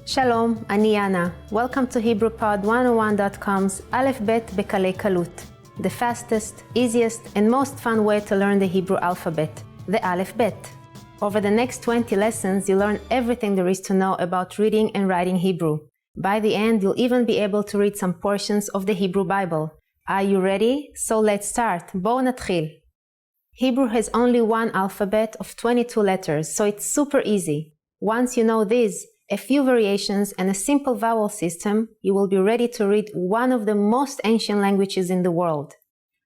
Shalom, אני Yana. Welcome to HebrewPod101.com's Aleph Bet Bekalei Kalut, the fastest, easiest, and most fun way to learn the Hebrew alphabet, the Aleph Bet. Over the next 20 lessons, you'll learn everything there is to know about reading and writing Hebrew. By the end, you'll even be able to read some portions of the Hebrew Bible. Are you ready? So let's start. בואו נתחיל. Hebrew has only one alphabet of 22 letters, so it's super easy. Once you know these, a few variations and a simple vowel system, you will be ready to read one of the most ancient languages in the world.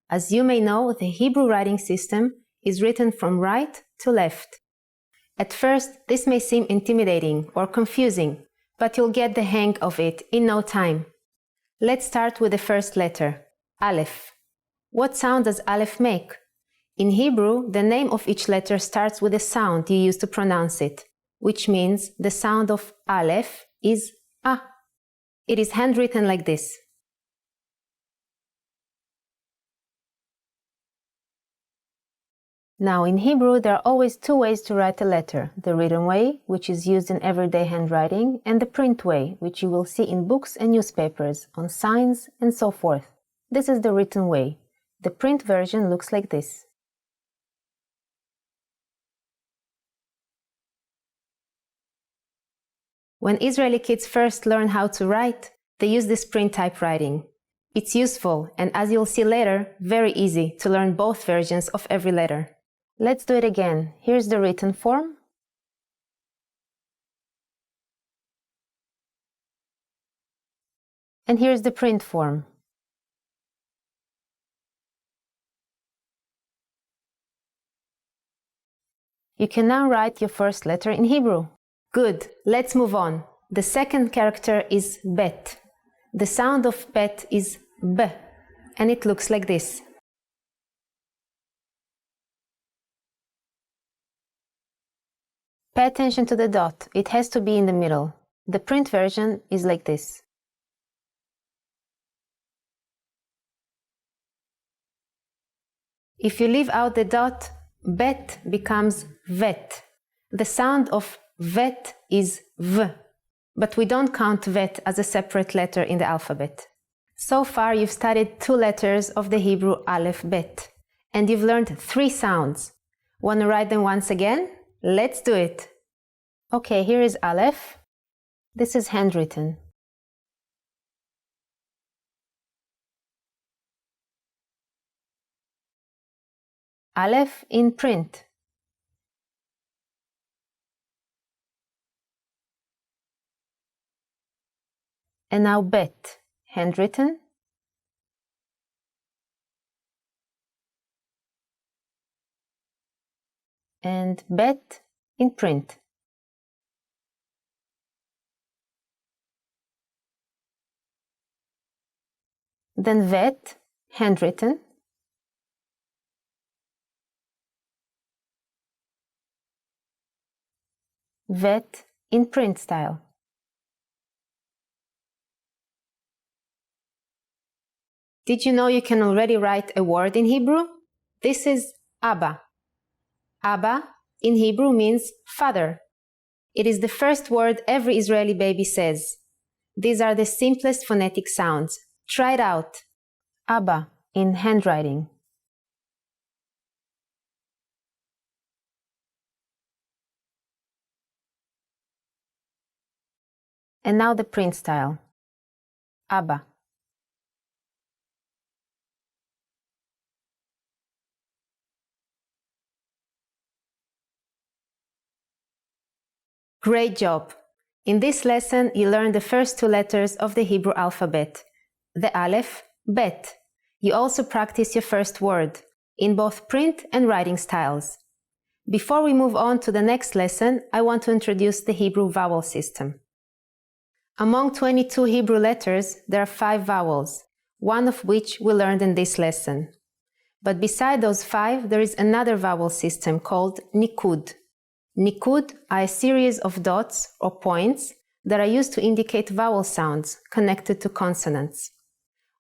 As you may know, the Hebrew writing system is written from right to left. At first, this may seem intimidating or confusing, but you'll get the hang of it in no time. Let's start with the first letter, Aleph. What sound does Aleph make? In Hebrew, the name of each letter starts with the sound you use to pronounce it, which means the sound of Aleph is A. It is handwritten like this. Now, in Hebrew, there are always two ways to write a letter: the written way, which is used in everyday handwriting, and the print way, which you will see in books and newspapers, on signs, and so forth. This is the written way. The print version looks like this. When Israeli kids first learn how to write, they use this print typewriting. It's useful and, as you'll see later, very easy to learn both versions of every letter. Let's do it again. Here's the written form. And here's the print form. You can now write your first letter in Hebrew. Good, let's move on. The second character is Bet. The sound of Bet is B, and it looks like this. Pay attention to the dot, it has to be in the middle. The print version is like this. If you leave out the dot, Bet becomes Vet. The sound of Vet is V, but we don't count Vet as a separate letter in the alphabet. So far, you've studied two letters of the Hebrew Aleph Bet, and you've learned three sounds. Want to write them once again? Let's do it! Okay, here is Aleph. This is handwritten. Aleph in print. And now Bet, handwritten. And Bet in print. Then Vet, handwritten. Vet in print style. Did you know you can already write a word in Hebrew? This is Abba. Abba in Hebrew means father. It is the first word every Israeli baby says. These are the simplest phonetic sounds. Try it out. Abba in handwriting. And now the print style. Abba. Great job! In this lesson, you learned the first two letters of the Hebrew alphabet, the Aleph, Bet. You also practice your first word, in both print and writing styles. Before we move on to the next lesson, I want to introduce the Hebrew vowel system. Among 22 Hebrew letters, there are 5 vowels, one of which we learned in this lesson. But beside those 5, there is another vowel system called Nikud. Nikud are a series of dots or points that are used to indicate vowel sounds connected to consonants.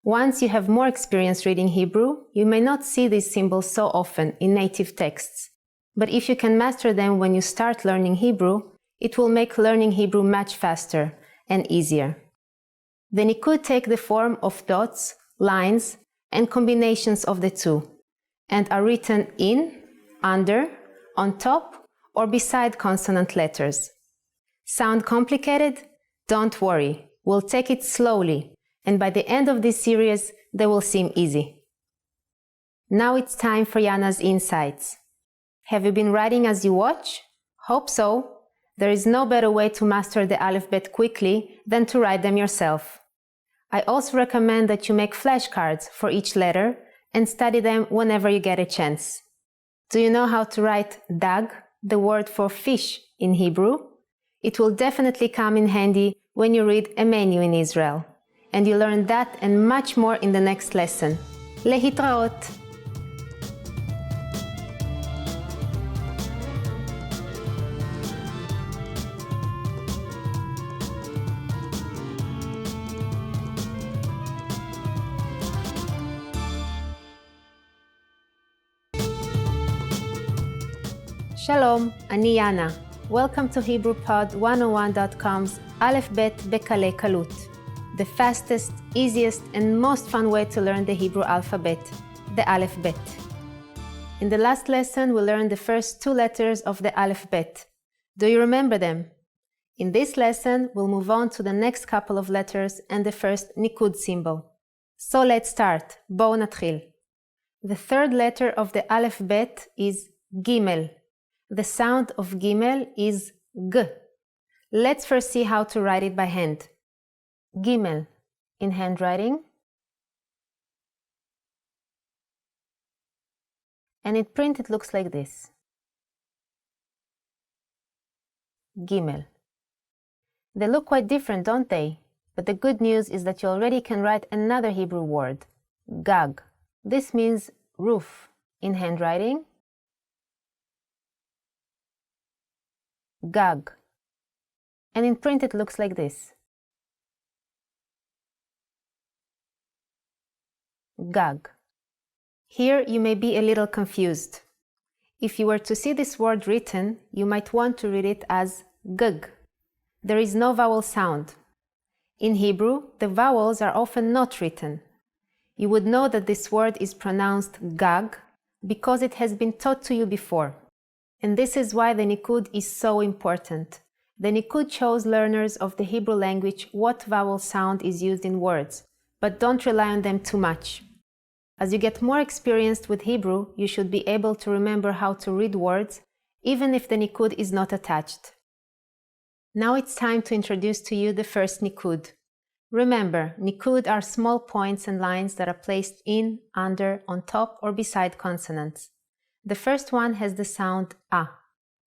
Once you have more experience reading Hebrew, you may not see these symbols so often in native texts. But if you can master them when you start learning Hebrew, it will make learning Hebrew much faster and easier. The Nikud take the form of dots, lines, and combinations of the two, and are written in, under, on top, or beside consonant letters. Sound complicated? Don't worry, we'll take it slowly, and by the end of this series, they will seem easy. Now it's time for Yana's insights. Have you been writing as you watch? Hope so. There is no better way to master the Aleph Bet quickly than to write them yourself. I also recommend that you make flashcards for each letter and study them whenever you get a chance. Do you know how to write dag, the word for fish, in Hebrew? It will definitely come in handy when you read a menu in Israel. And you learn that and much more in the next lesson. Lehitraot! Shalom, אני יאנה. Welcome to HebrewPod101.com's Aleph Bet Bekalei Kalut, the fastest, easiest, and most fun way to learn the Hebrew alphabet, the Aleph Bet. In the last lesson, we learned the first two letters of the Aleph Bet. Do you remember them? In this lesson, we'll move on to the next couple of letters and the first Nikud symbol. So let's start. בואו נתחיל. The third letter of the Aleph Bet is Gimel. The sound of Gimel is G. Let's first see how to write it by hand. Gimel in handwriting. And in print it looks like this. Gimel. They look quite different, don't they? But the good news is that you already can write another Hebrew word, Gag. This means roof in handwriting. Gag. And in print it looks like this. Gag. Here you may be a little confused. If you were to see this word written, you might want to read it as gug. There is no vowel sound. In Hebrew, the vowels are often not written. You would know that this word is pronounced gag because it has been taught to you before. And this is why the Nikud is so important. The Nikud shows learners of the Hebrew language what vowel sound is used in words, but don't rely on them too much. As you get more experienced with Hebrew, you should be able to remember how to read words, even if the Nikud is not attached. Now it's time to introduce to you the first Nikud. Remember, Nikud are small points and lines that are placed in, under, on top, or beside consonants. The first one has the sound A,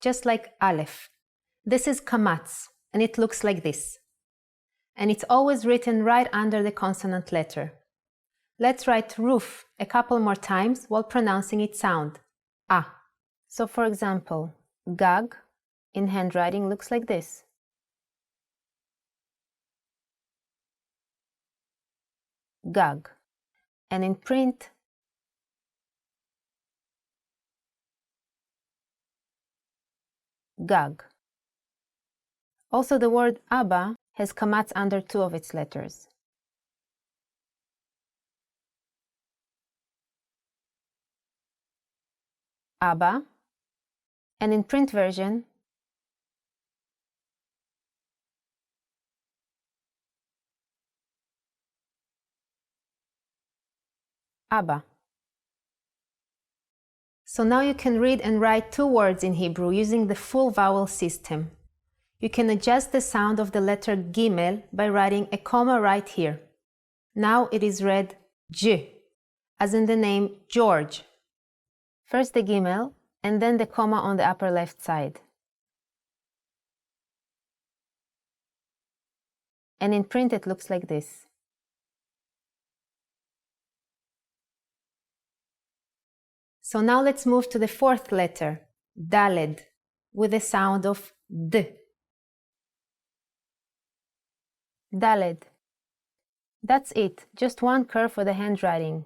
just like Aleph. This is kamatz, and it looks like this. And it's always written right under the consonant letter. Let's write roof a couple more times while pronouncing its sound, A. So for example, Gag in handwriting looks like this. Gag. And in print, Gag. Also, the word Abba has kamatz under two of its letters. Abba. And in print version, Abba. So now you can read and write two words in Hebrew using the full vowel system. You can adjust the sound of the letter Gimel by writing a comma right here. Now it is read J, as in the name George. First the Gimel, and then the comma on the upper left side. And in print it looks like this. So now let's move to the fourth letter, Daled, with the sound of D. Daled. That's it, just one curve for the handwriting.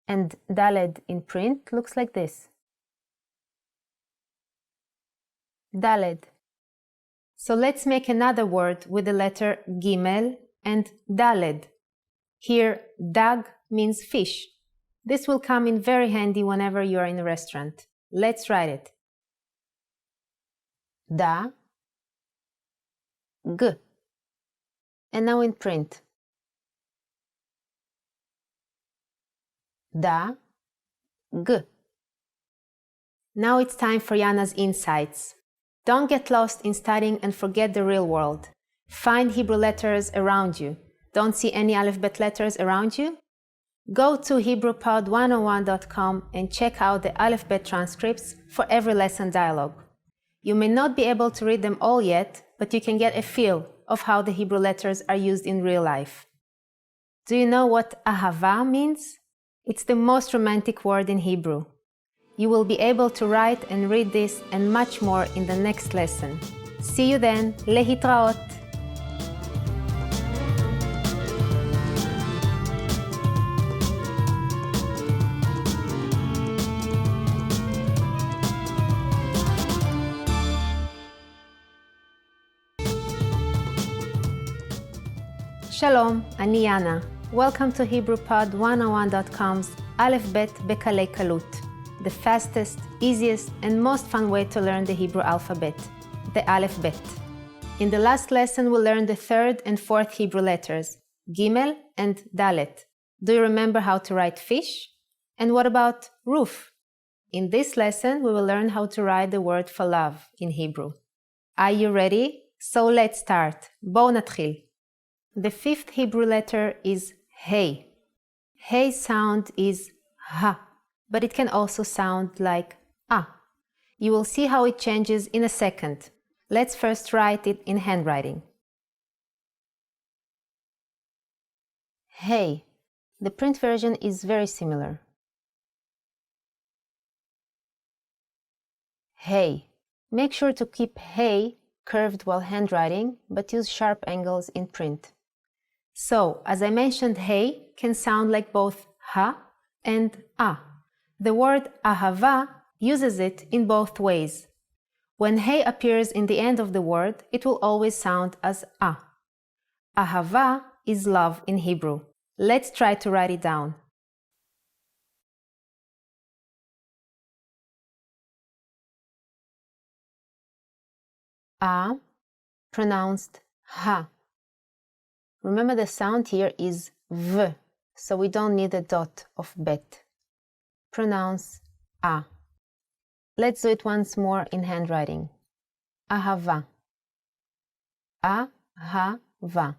And Daled in print looks like this. Daled. So let's make another word with the letter Gimel and Daled. Here, dag means fish. This will come in very handy whenever you are in a restaurant. Let's write it. Da, g. And now in print. Da, g. Now it's time for Yana's insights. Don't get lost in studying and forget the real world. Find Hebrew letters around you. Don't see any Aleph Bet letters around you? Go to HebrewPod101.com and check out the Aleph Bet transcripts for every lesson dialogue. You may not be able to read them all yet, but you can get a feel of how the Hebrew letters are used in real life. Do you know what ahava means? It's the most romantic word in Hebrew. You will be able to write and read this and much more in the next lesson. See you then. Lehitraot. Shalom, אני יאנה. Welcome to HebrewPod101.com's Aleph Bet Bekalei Kalut, the fastest, easiest, and most fun way to learn the Hebrew alphabet, the Aleph Bet. In the last lesson, we learned the third and fourth Hebrew letters, Gimel and Dalet. Do you remember how to write fish? And what about roof? In this lesson, we will learn how to write the word for love in Hebrew. Are you ready? So let's start. בואו נתחיל. The fifth Hebrew letter is Hey. Hey sound is Ha, but it can also sound like Ah. You will see how it changes in a second. Let's first write it in handwriting. Hey. The print version is very similar. Hey. Make sure to keep Hey curved while handwriting, but use sharp angles in print. So, as I mentioned, Hey can sound like both Ha and Ah. The word Ahava uses it in both ways. When Hey appears in the end of the word, it will always sound as Ah. Ahava is love in Hebrew. Let's try to write it down. Ah, pronounced Ha. Remember the sound here is V, so we don't need a dot of bet. Pronounce A. Let's do it once more in handwriting. Ahava. A-ha-va.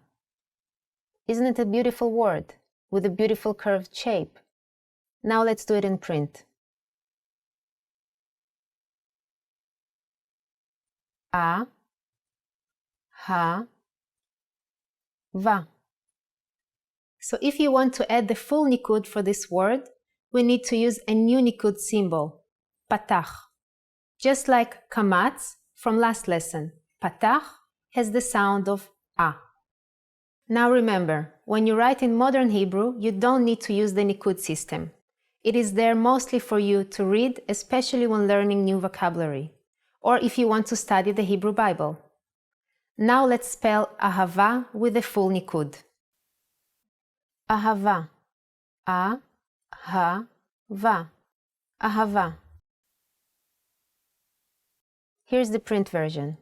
Isn't it a beautiful word with a beautiful curved shape? Now let's do it in print. A-ha-va. So if you want to add the full nikud for this word, we need to use a new nikud symbol, patach. Just like kamatz from last lesson, patach has the sound of A. Now remember, when you write in modern Hebrew, you don't need to use the nikud system. It is there mostly for you to read, especially when learning new vocabulary, or if you want to study the Hebrew Bible. Now let's spell ahava with the full nikud. Ahava. A-ha-va. Ahava. Here's the print version.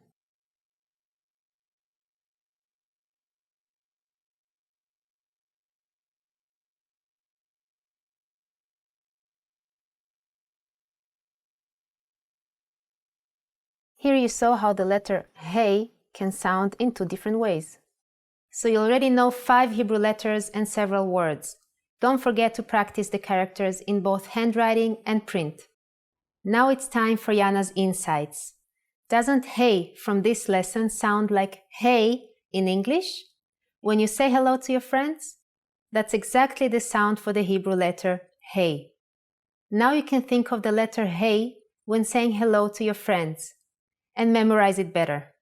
Here you saw how the letter Hey can sound in two different ways. So you already know 5 Hebrew letters and several words. Don't forget to practice the characters in both handwriting and print. Now it's time for Yana's insights. Doesn't Hey from this lesson sound like Hey in English? When you say hello to your friends? That's exactly the sound for the Hebrew letter Hey. Now you can think of the letter Hey when saying hello to your friends and memorize it better.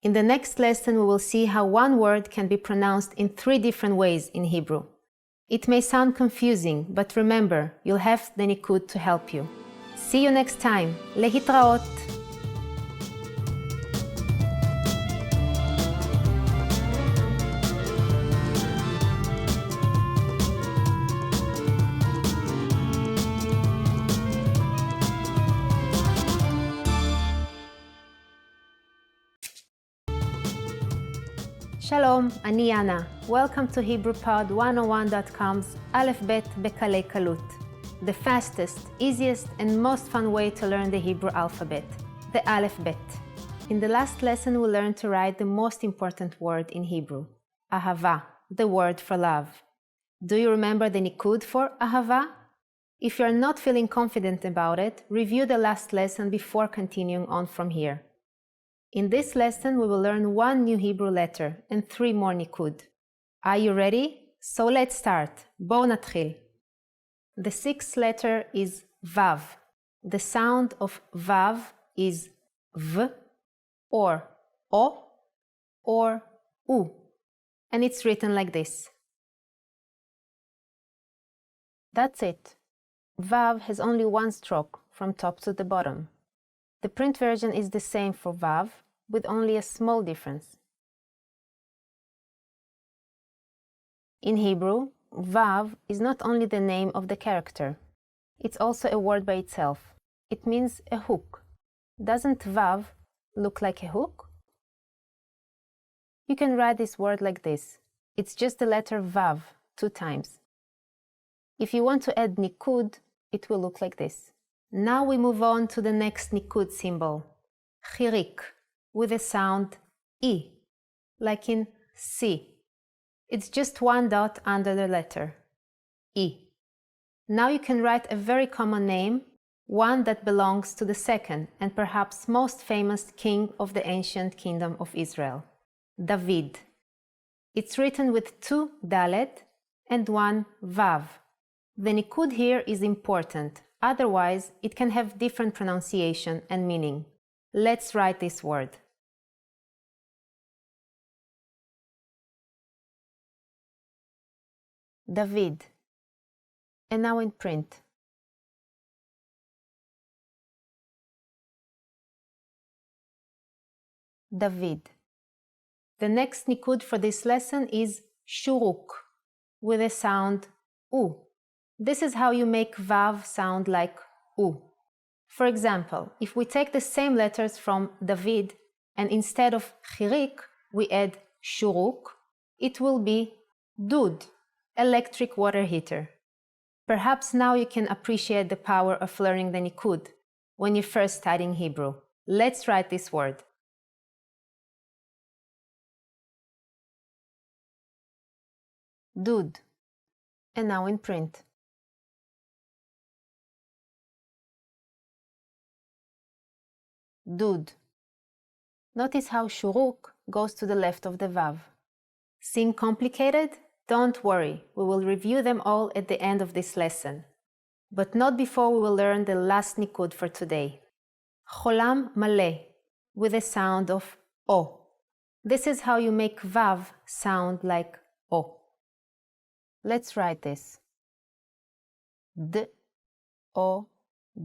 In the next lesson, we will see how one word can be pronounced in 3 different ways in Hebrew. It may sound confusing, but remember, you'll have the nikud to help you. See you next time. Lehitraot! שלום, אני יאנה. Welcome to HebrewPod101.com's Aleph Bet Bekalei Kalut, the fastest, easiest, and most fun way to learn the Hebrew alphabet, the Aleph Bet. In the last lesson, we learned to write the most important word in Hebrew, ahava, the word for love. Do you remember the nikud for ahava? If you are not feeling confident about it, review the last lesson before continuing on from here. In this lesson, we will learn one new Hebrew letter and 3 more nikud. Are you ready? So let's start. בואו נתחיל. The 6th letter is vav. The sound of vav is v, or o, or u, and it's written like this. That's it. Vav has only one stroke from top to the bottom. The print version is the same for Vav, with only a small difference. In Hebrew, Vav is not only the name of the character, it's also a word by itself. It means a hook. Doesn't Vav look like a hook? You can write this word like this. It's just the letter Vav 2 times. If you want to add nikud, it will look like this. Now we move on to the next nikud symbol, chirik, with the sound I, like in C. It's just 1 dot under the letter, I. Now you can write a very common name, one that belongs to the second and perhaps most famous king of the ancient kingdom of Israel, David. It's written with 2 dalet and 1 vav. The nikud here is important. Otherwise, it can have different pronunciation and meaning. Let's write this word. David. And now in print. David. The next nikud for this lesson is shuruk, with the sound u. This is how you make vav sound like u. For example, if we take the same letters from David and instead of chirik we add shuruk, it will be dud, electric water heater. Perhaps now you can appreciate the power of learning the nikud when you're first studying Hebrew. Let's write this word. Dud. And now in print. Dud. Notice how shuruk goes to the left of the vav. Seem complicated? Don't worry, we will review them all at the end of this lesson. But not before we will learn the last nikud for today. Cholam maleh, with the sound of o. This is how you make vav sound like o. Let's write this. D, o,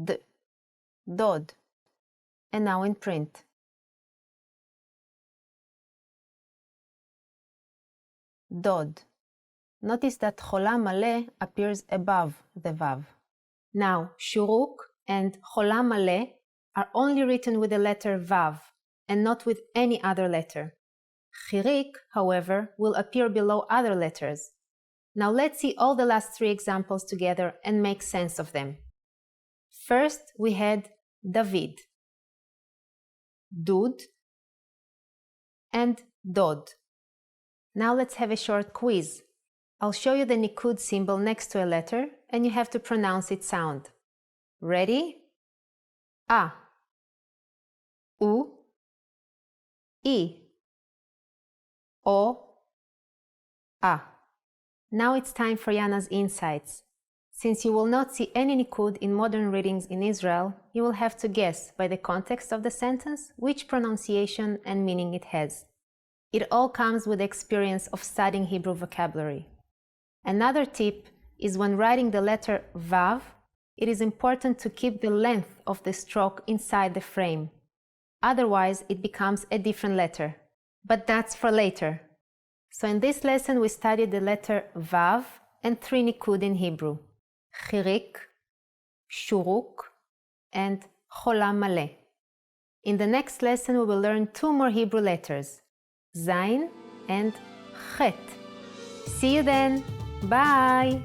d. Dod. And now in print. Dod. Notice that cholam maleh appears above the vav. Now, shuruk and cholam maleh are only written with the letter vav and not with any other letter. Chirik, however, will appear below other letters. Now let's see all the last 3 examples together and make sense of them. First, we had David, Dud, and Dod. Now let's have a short quiz. I'll show you the nikud symbol next to a letter and you have to pronounce its sound. Ready? A, U, I, O, A. Now it's time for Yana's insights. Since you will not see any nikud in modern readings in Israel, you will have to guess by the context of the sentence which pronunciation and meaning it has. It all comes with the experience of studying Hebrew vocabulary. Another tip is when writing the letter vav, it is important to keep the length of the stroke inside the frame. Otherwise, it becomes a different letter. But that's for later. So in this lesson, we studied the letter vav and 3 nikud in Hebrew: chirik, shuruk, and cholam maleh. In the next lesson, we will learn 2 more Hebrew letters, zayin and chet. See you then. Bye.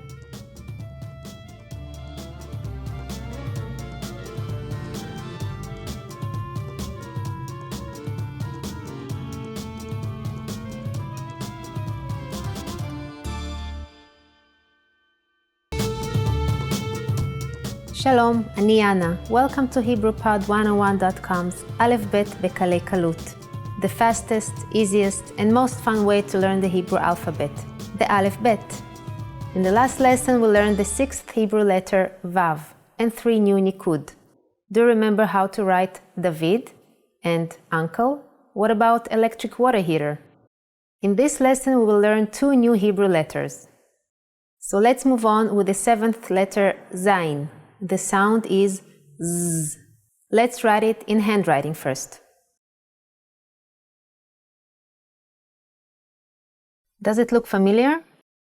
שלום, אני אנה. Welcome to HebrewPod101.com's Aleph Bet Bekalei Kalut, the fastest, easiest, and most fun way to learn the Hebrew alphabet, the Aleph Bet. In the last lesson, we learned the 6th Hebrew letter Vav and 3 new Nikud. Do you remember how to write David and uncle? What about electric water heater? In this lesson, we will learn 2 new Hebrew letters. So let's move on with the 7th letter Zayin. The sound is Z. Let's write it in handwriting first. Does it look familiar?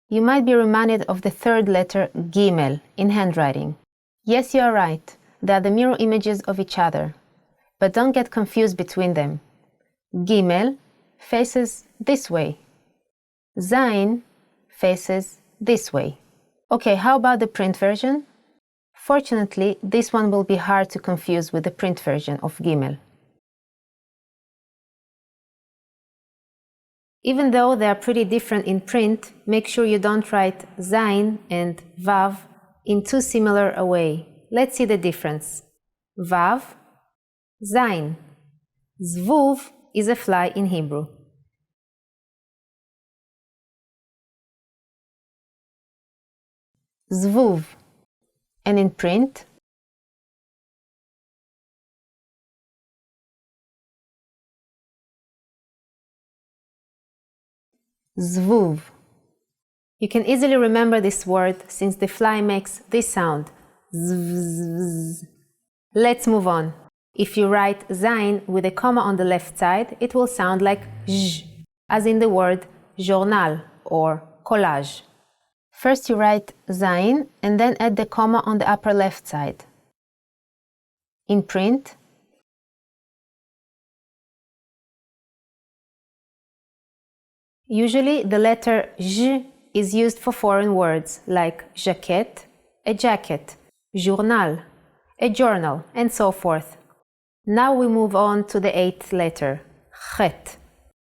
You might be reminded of the 3rd letter Gimel in handwriting. Yes, you are right. They are the mirror images of each other. But don't get confused between them. Gimel faces this way. Zayin faces this way. Okay, how about the print version? Fortunately, this one will be hard to confuse with the print version of Gimel. Even though they are pretty different in print, make sure you don't write Zayin and Vav in too similar a way. Let's see the difference. Vav, Zayin. Zvuv is a fly in Hebrew. Zvuv. And in print, Zvuv. You can easily remember this word since the fly makes this sound. Zvz. Let's move on. If you write Zayin with a comma on the left side, it will sound like zh, as in the word journal or collage. First you write Zayin and then add the comma on the upper left side. In print, usually the letter J is used for foreign words like jaquette, a jacket, journal, a journal, and so forth. Now we move on to the 8th letter, chet.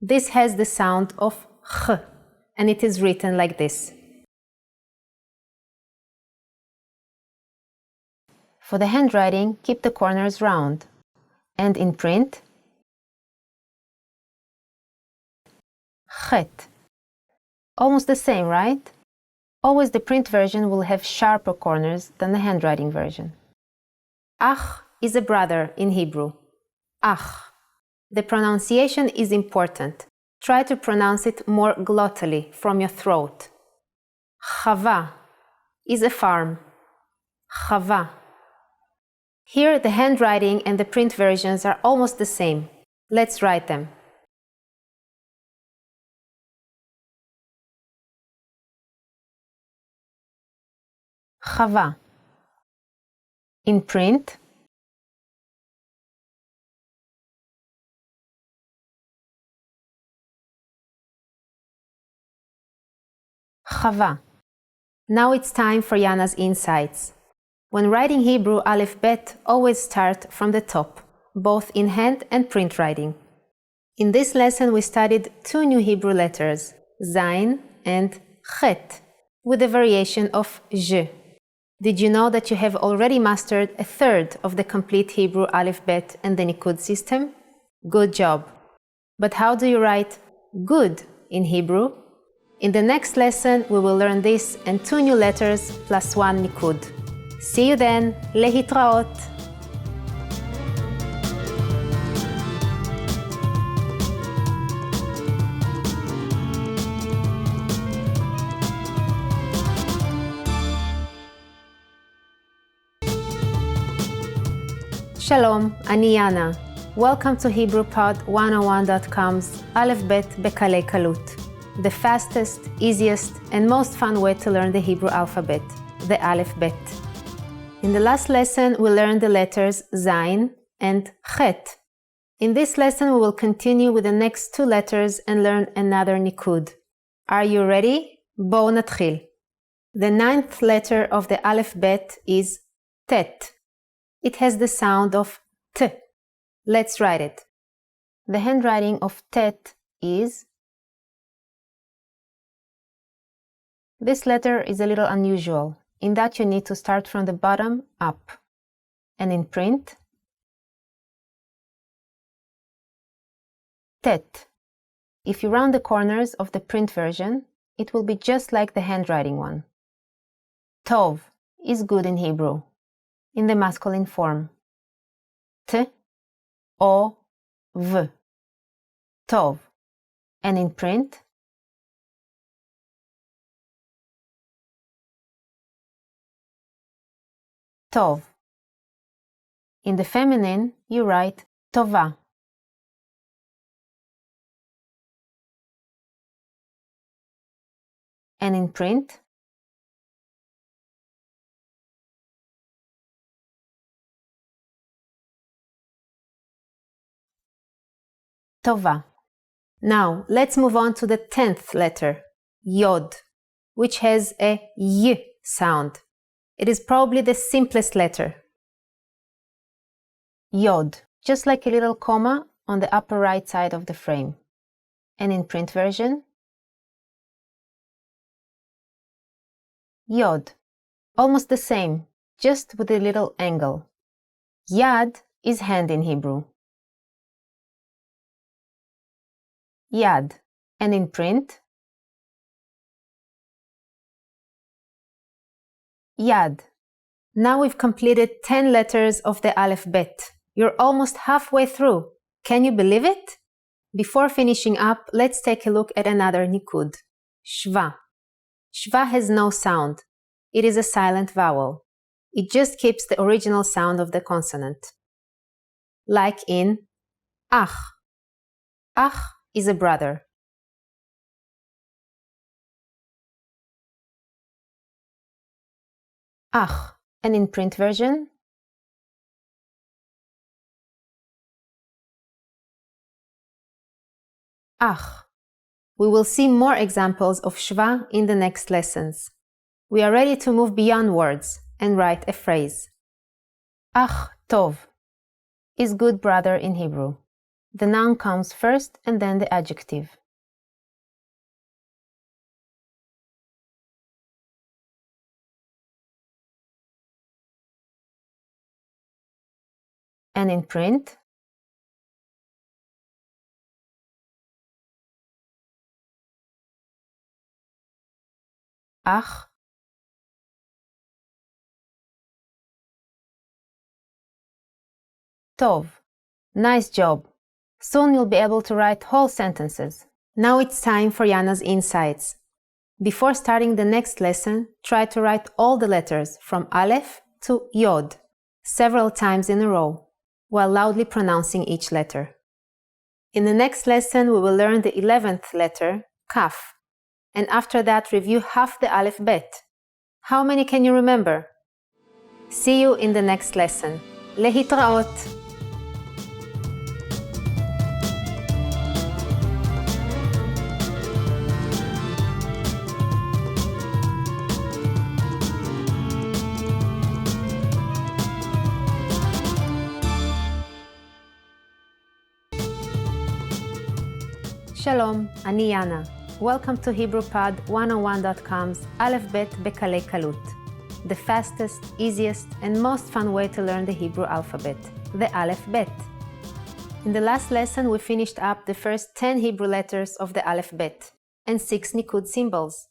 This has the sound of ch, and it is written like this. For the handwriting, keep the corners round. And in print, chet. Almost the same, right? Always the print version will have sharper corners than the handwriting version. Ach is a brother in Hebrew. Ach. The pronunciation is important. Try to pronounce it more glottally from your throat. Chava is a farm. Chava. Here, the handwriting and the print versions are almost the same. Let's write them. Chava. In print, Chava. Now it's time for Yana's insights. When writing Hebrew Aleph Bet, always start from the top, both in hand and print writing. In this lesson, we studied 2 new Hebrew letters, Zayin and Chet, with a variation of J. Did you know that you have already mastered a third of the complete Hebrew Aleph Bet and the Nikud system? Good job! But how do you write good in Hebrew? In the next lesson, we will learn this and 2 new letters plus 1 Nikud. See you then, להתראות! Shalom, אני יאנה. Welcome to HebrewPod101.com's Aleph Bet Bekalei Kalut, the fastest, easiest, and most fun way to learn the Hebrew alphabet, the Aleph Bet. In the last lesson, we learned the letters Zayin and Chet. In this lesson, we will continue with the next two letters and learn another nikud. Are you ready? בואו נתחיל. The ninth letter of the alphabet is tet. It has the sound of t. Let's write it. The handwriting of tet is... This letter is a little unusual, in that you need to start from the bottom up. And in print, tet. If you round the corners of the print version, it will be just like the handwriting one. Tov is good in Hebrew, in the masculine form. T, O, V. Tov. And in print, Tov. In the feminine, you write Tova. And in print, Tova. Now, let's move on to the 10th letter, Yod, which has a Y sound. It is probably the simplest letter. Yod, just like a little comma on the upper right side of the frame. And in print version, Yod, almost the same, just with a little angle. Yad is hand in Hebrew. Yad. And in print, Yad. Now we've completed 10 letters of the alphabet. You're almost halfway through. Can you believe it? Before finishing up, let's take a look at another nikud. Shva. Shva has no sound. It is a silent vowel. It just keeps the original sound of the consonant. Like in ach. Ach is a brother. Ach. And in print version, ach. We will see more examples of shva in the next lessons. We are ready to move beyond words and write a phrase. Ach tov is good brother in Hebrew. The noun comes first and then the adjective. And in print, ach tov. Nice job. Soon you'll be able to write whole sentences. Now it's time for Yana's insights. Before starting the next lesson, try to write all the letters from Aleph to Yod several times in a row, while loudly pronouncing each letter. In the next lesson, we will learn the 11th letter, Kaf, and after that review half the alphabet. How many can you remember? See you in the next lesson. להתראות! Shalom, אני יאנה. Welcome to HebrewPod101.com's Aleph Bet בקלי קלות. The fastest, easiest, and most fun way to learn the Hebrew alphabet, the Aleph Bet. In the last lesson, we finished up the first 10 Hebrew letters of the Aleph Bet and 6 nikud symbols.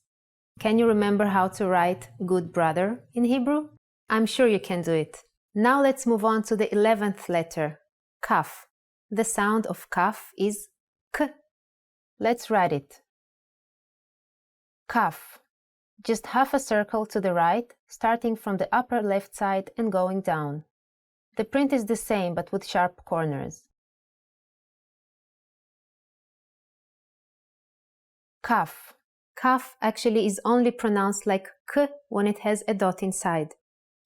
Can you remember how to write good brother in Hebrew? I'm sure you can do it. Now let's move on to the 11th letter, Kaf. The sound of Kaf is K. Let's write it. Kaf. Just half a circle to the right, starting from the upper left side and going down. The print is the same but with sharp corners. Kaf. Kaf actually is only pronounced like K when it has a dot inside.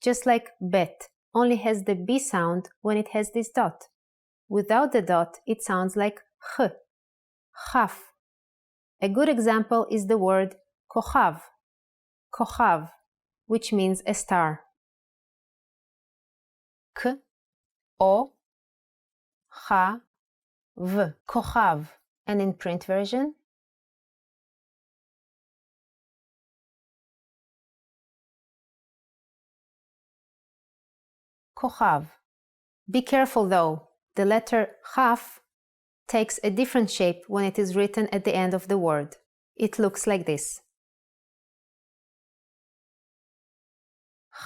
Just like Bet only has the B sound when it has this dot. Without the dot, it sounds like ch, chaf. A good example is the word kochav, kochav, which means a star. K, o, cha, v, kochav. And in print version, kochav. Be careful though, the letter chaf takes a different shape when it is written at the end of the word. It looks like this.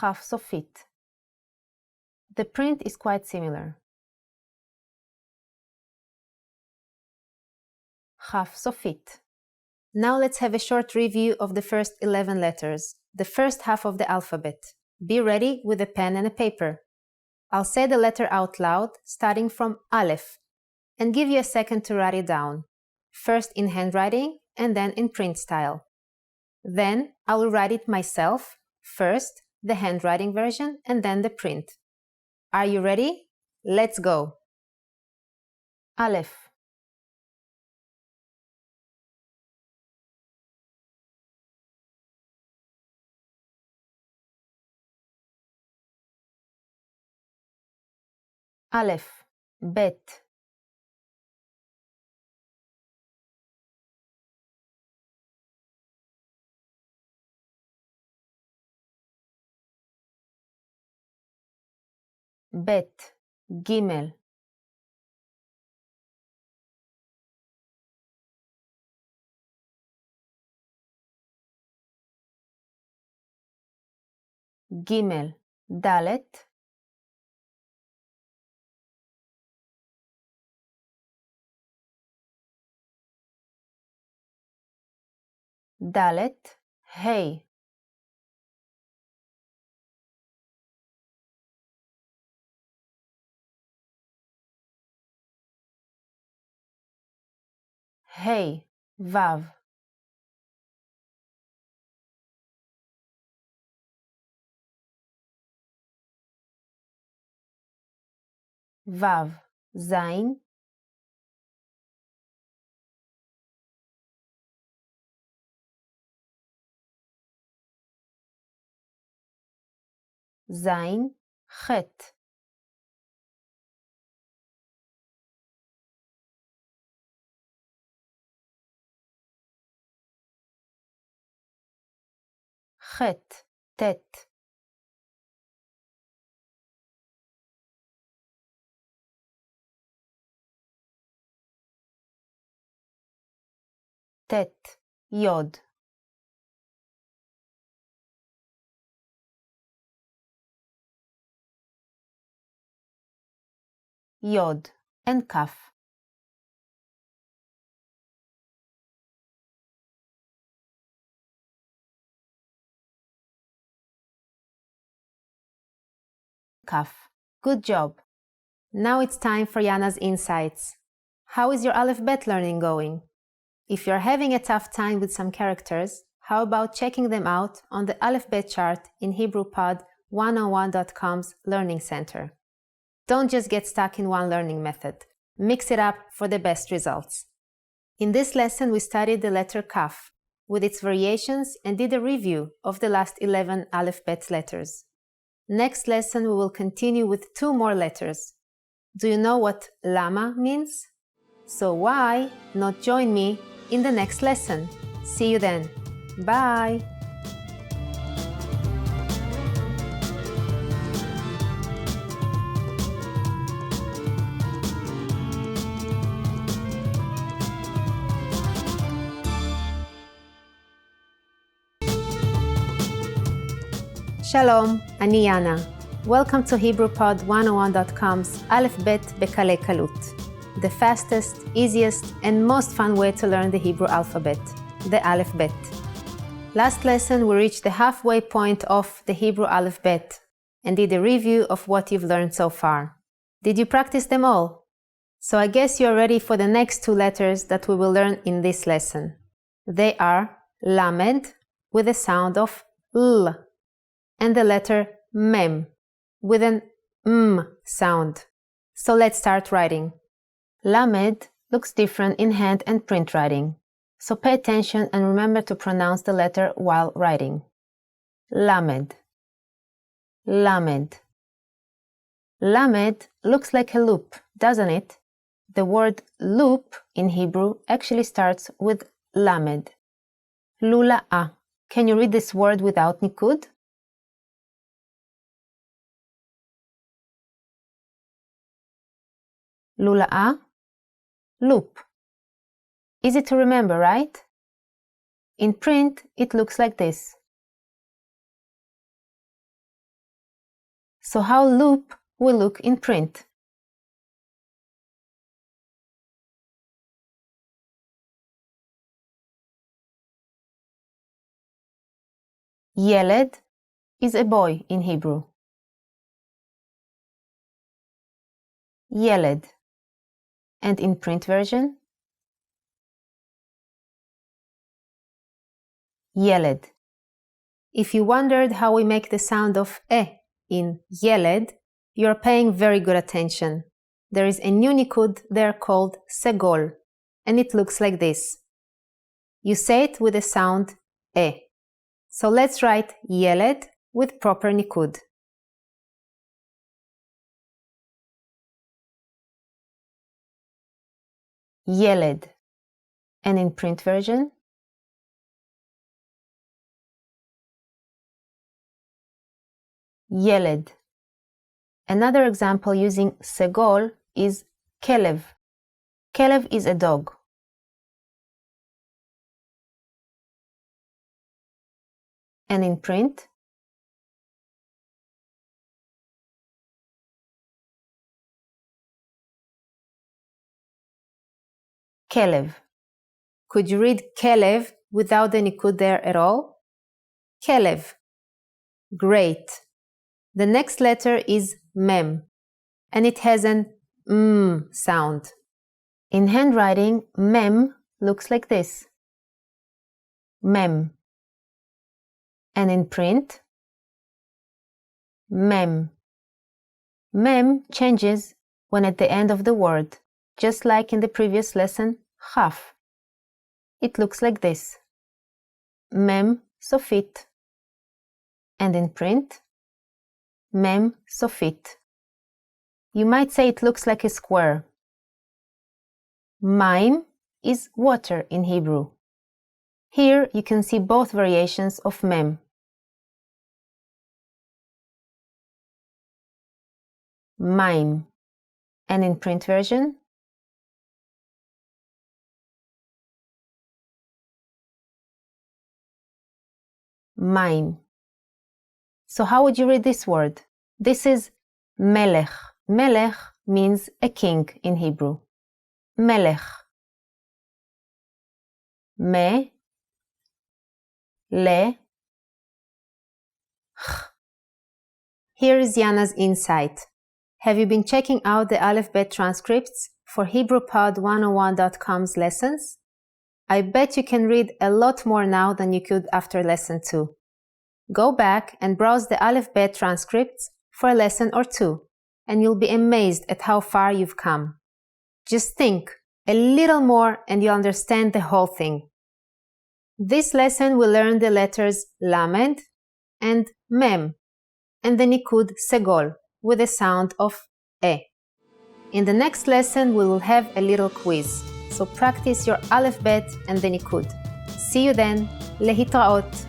Chaf sofit. The print is quite similar. Chaf sofit. Now let's have a short review of the first 11 letters, the first half of the alphabet. Be ready with a pen and a paper. I'll say the letter out loud, starting from Aleph, and give you a second to write it down, first in handwriting and then in print style. Then I will write it myself, first the handwriting version and then the print. Are you ready? Let's go! Aleph, Aleph, Bet, Bet, Gimel, Gimel, Dalet, Dalet, Hey, Hey, Vav, Vav, Zain, Zain, Chet, Chet, Tet, Tet, Yod, Yod, and Kaf. Kaf. Good job! Now it's time for Yana's insights. How is your Aleph Bet learning going? If you're having a tough time with some characters, how about checking them out on the Aleph Bet chart in HebrewPod101.com's Learning Center. Don't just get stuck in one learning method. Mix it up for the best results. In this lesson, we studied the letter Kaf with its variations and did a review of the last 11 Aleph Bet letters. Next lesson, we will continue with 2 more letters. Do you know what Lama means? So why not join me in the next lesson? See you then. Bye! Shalom, אני יאנה. Welcome to HebrewPod101.com's Aleph Bet Bekalei Kalut, the fastest, easiest, and most fun way to learn the Hebrew alphabet, the Aleph Bet. Last lesson we reached the halfway point of the Hebrew Aleph Bet and did a review of what you've learned so far. Did you practice them all? So I guess you're ready for the next 2 letters that we will learn in this lesson. They are Lamed with the sound of L and the letter Mem with an M sound. So let's start writing. Lamed looks different in hand and print writing, so pay attention and remember to pronounce the letter while writing. Lamed. Lamed. Lamed looks like a loop, doesn't it? The word loop in Hebrew actually starts with lamed. Lula'a. Can you read this word without nikud? Lula'a. Loop. Easy to remember, right? In print, it looks like this. So how loop will look in print? Yeled is a boy in Hebrew. Yeled. And in print version? Yeled. If you wondered how we make the sound of in Yeled, you're paying very good attention. There is a new nikud there called segol, and it looks like this. You say it with the sound So let's write Yeled with proper nikud. Yeled. And in print version? Yeled. Another example using segol is kelev. Kelev is a dog. And in print? Kelev. Could you read kelev without the nikud there at all? Kelev. Great. The next letter is mem, and it has an sound. In handwriting, mem looks like this. Mem. And in print, mem. Mem changes when at the end of the word, just like in the previous lesson, chaf. It looks like this. Mem sofit. And in print, mem sofit. You might say it looks like a square. Maim is water in Hebrew. Here you can see both variations of mem. Maim. And in print version? Maim. So how would you read this word? This is melech. Melech means a king in Hebrew. Melech. Me. Le. Ch. Here is Yana's insight. Have you been checking out the Aleph Bet transcripts for HebrewPod101.com's lessons? I bet you can read a lot more now than you could after lesson 2. Go back and browse the Aleph Bet transcripts for a lesson or 2, and you'll be amazed at how far you've come. Just think a little more and you'll understand the whole thing. This lesson will learn the letters Lamed and Mem, and the nikud segol with the sound of In the next lesson, we will have a little quiz, so practice your Aleph Bet and the nikud. See you then. Lehitraot.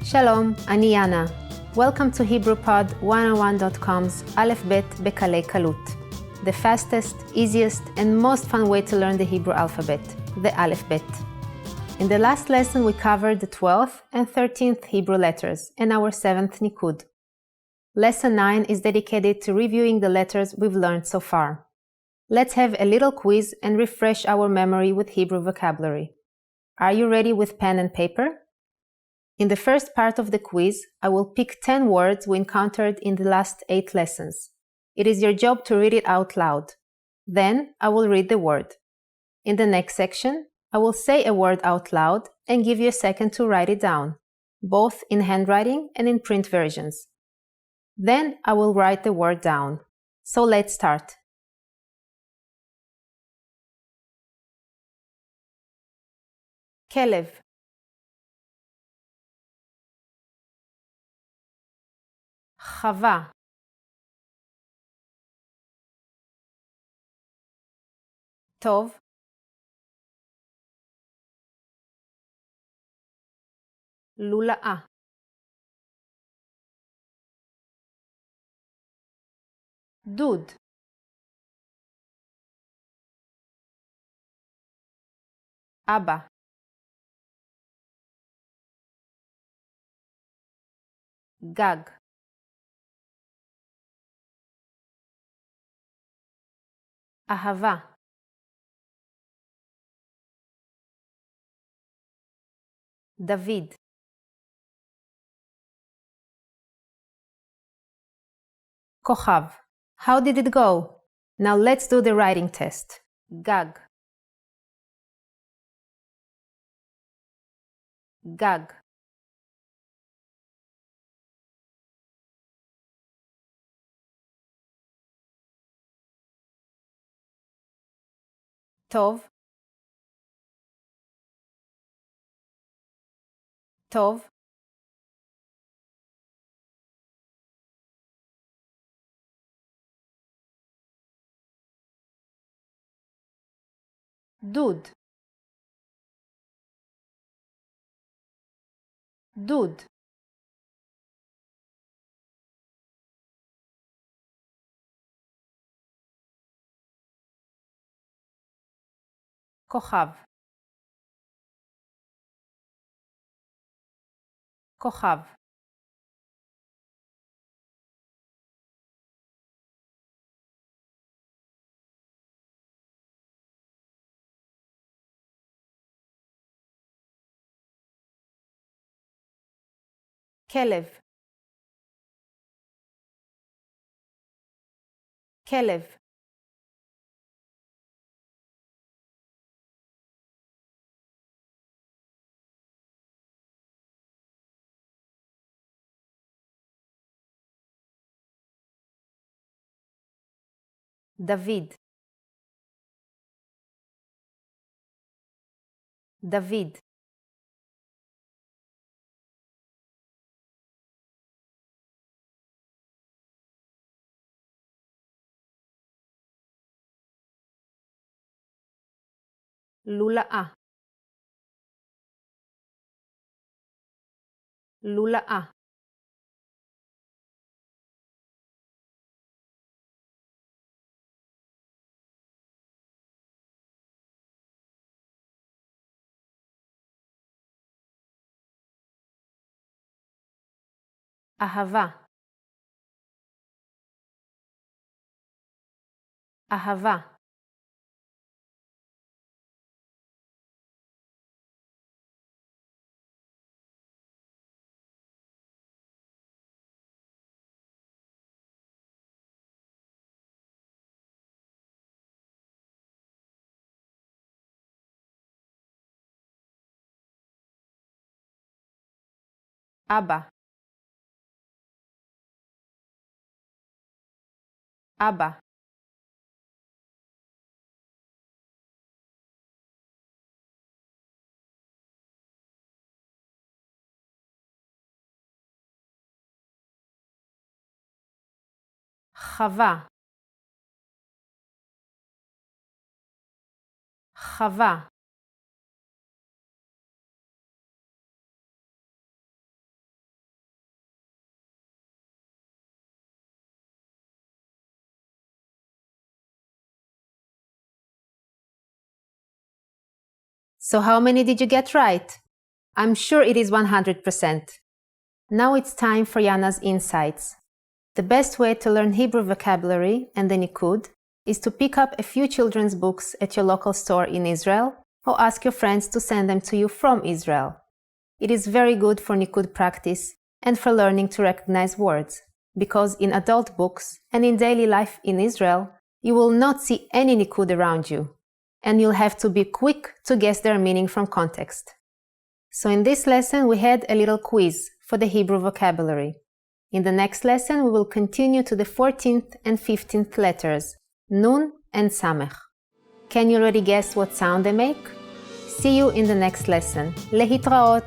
Shalom, אני יאנה. Welcome to HebrewPod101.com's Aleph Bet Bekalei Kalut, the fastest, easiest, and most fun way to learn the Hebrew alphabet, the Aleph Bet. In the last lesson, we covered the 12th and 13th Hebrew letters and our 7th nikud. Lesson 9 is dedicated to reviewing the letters we've learned so far. Let's have a little quiz and refresh our memory with Hebrew vocabulary. Are you ready with pen and paper? In the first part of the quiz, I will pick 10 words we encountered in the last 8 lessons. It is your job to read it out loud. Then, I will read the word. In the next section, I will say a word out loud and give you a second to write it down, both in handwriting and in print versions. Then I will write the word down. So let's start. כלב, חווה, טוב, לולאה, דוד, אבא, גג, אהבה, דוד, כוכב. How did it go? Now let's do the writing test. גג, גג, טוב, טוב, דוד, דוד, כוכב, כוכב, כלב, כלב, דוד, דוד, לולאה, לולאה, אהבה, אהבה, אבא, אבא, חווה, חווה, So how many did you get right? I'm sure it is 100%. Now it's time for Yana's insights. The best way to learn Hebrew vocabulary and the Nikud is to pick up a few children's books at your local store in Israel or ask your friends to send them to you from Israel. It is very good for Nikud practice and for learning to recognize words, because in adult books and in daily life in Israel, you will not see any Nikud around you. and you'll have to be quick to guess their meaning from context. So in this lesson, we had a little quiz for the Hebrew vocabulary. In the next lesson, we will continue to the 14th and 15th letters, Nun and Samech. Can you already guess what sound they make? See you in the next lesson. להתראות!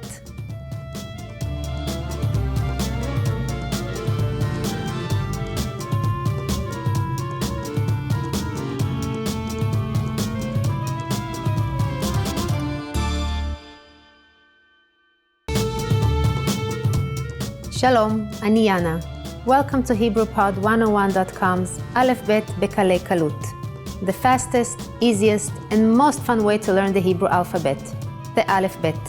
שלום, אני יאנה. Welcome to HebrewPod101.com's Aleph Bet בקלי קלות. The fastest, easiest, and most fun way to learn the Hebrew alphabet, the Aleph Bet.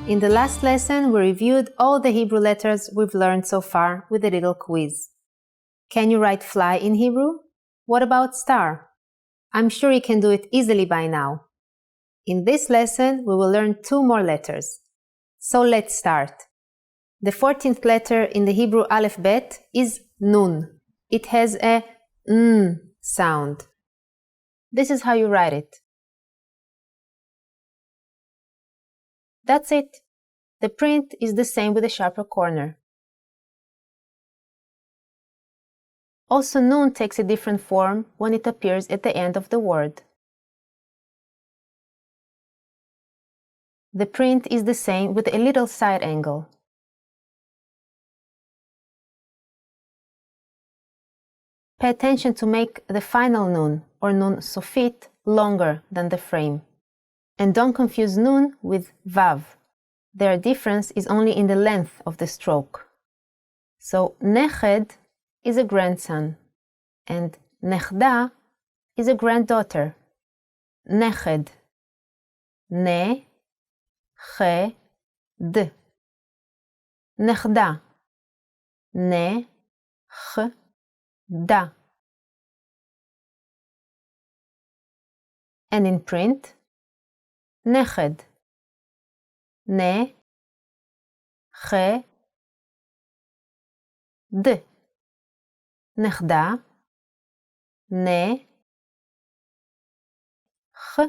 In the last lesson, we reviewed all the Hebrew letters we've learned so far with a little quiz. Can you write fly in Hebrew? What about star? I'm sure you can do it easily by now. In this lesson, we will learn 2 more letters. So let's start. The 14th letter in the Hebrew Aleph Bet is Nun. It has a N sound. This is how you write it. That's it. The print is the same with a sharper corner. Also, Nun takes a different form when it appears at the end of the word. The print is the same with a little side angle. Pay attention to make the final Nun, or Nun Sofit, longer than the frame. And don't confuse Nun with Vav. Their difference is only in the length of the stroke. So Neched is a grandson, and Nechda is a granddaughter. Neched. Ne, che, d. Nechda. Ne, ch, da. And in print, Neched. Ne, che, d. Nechda. Ne, ch,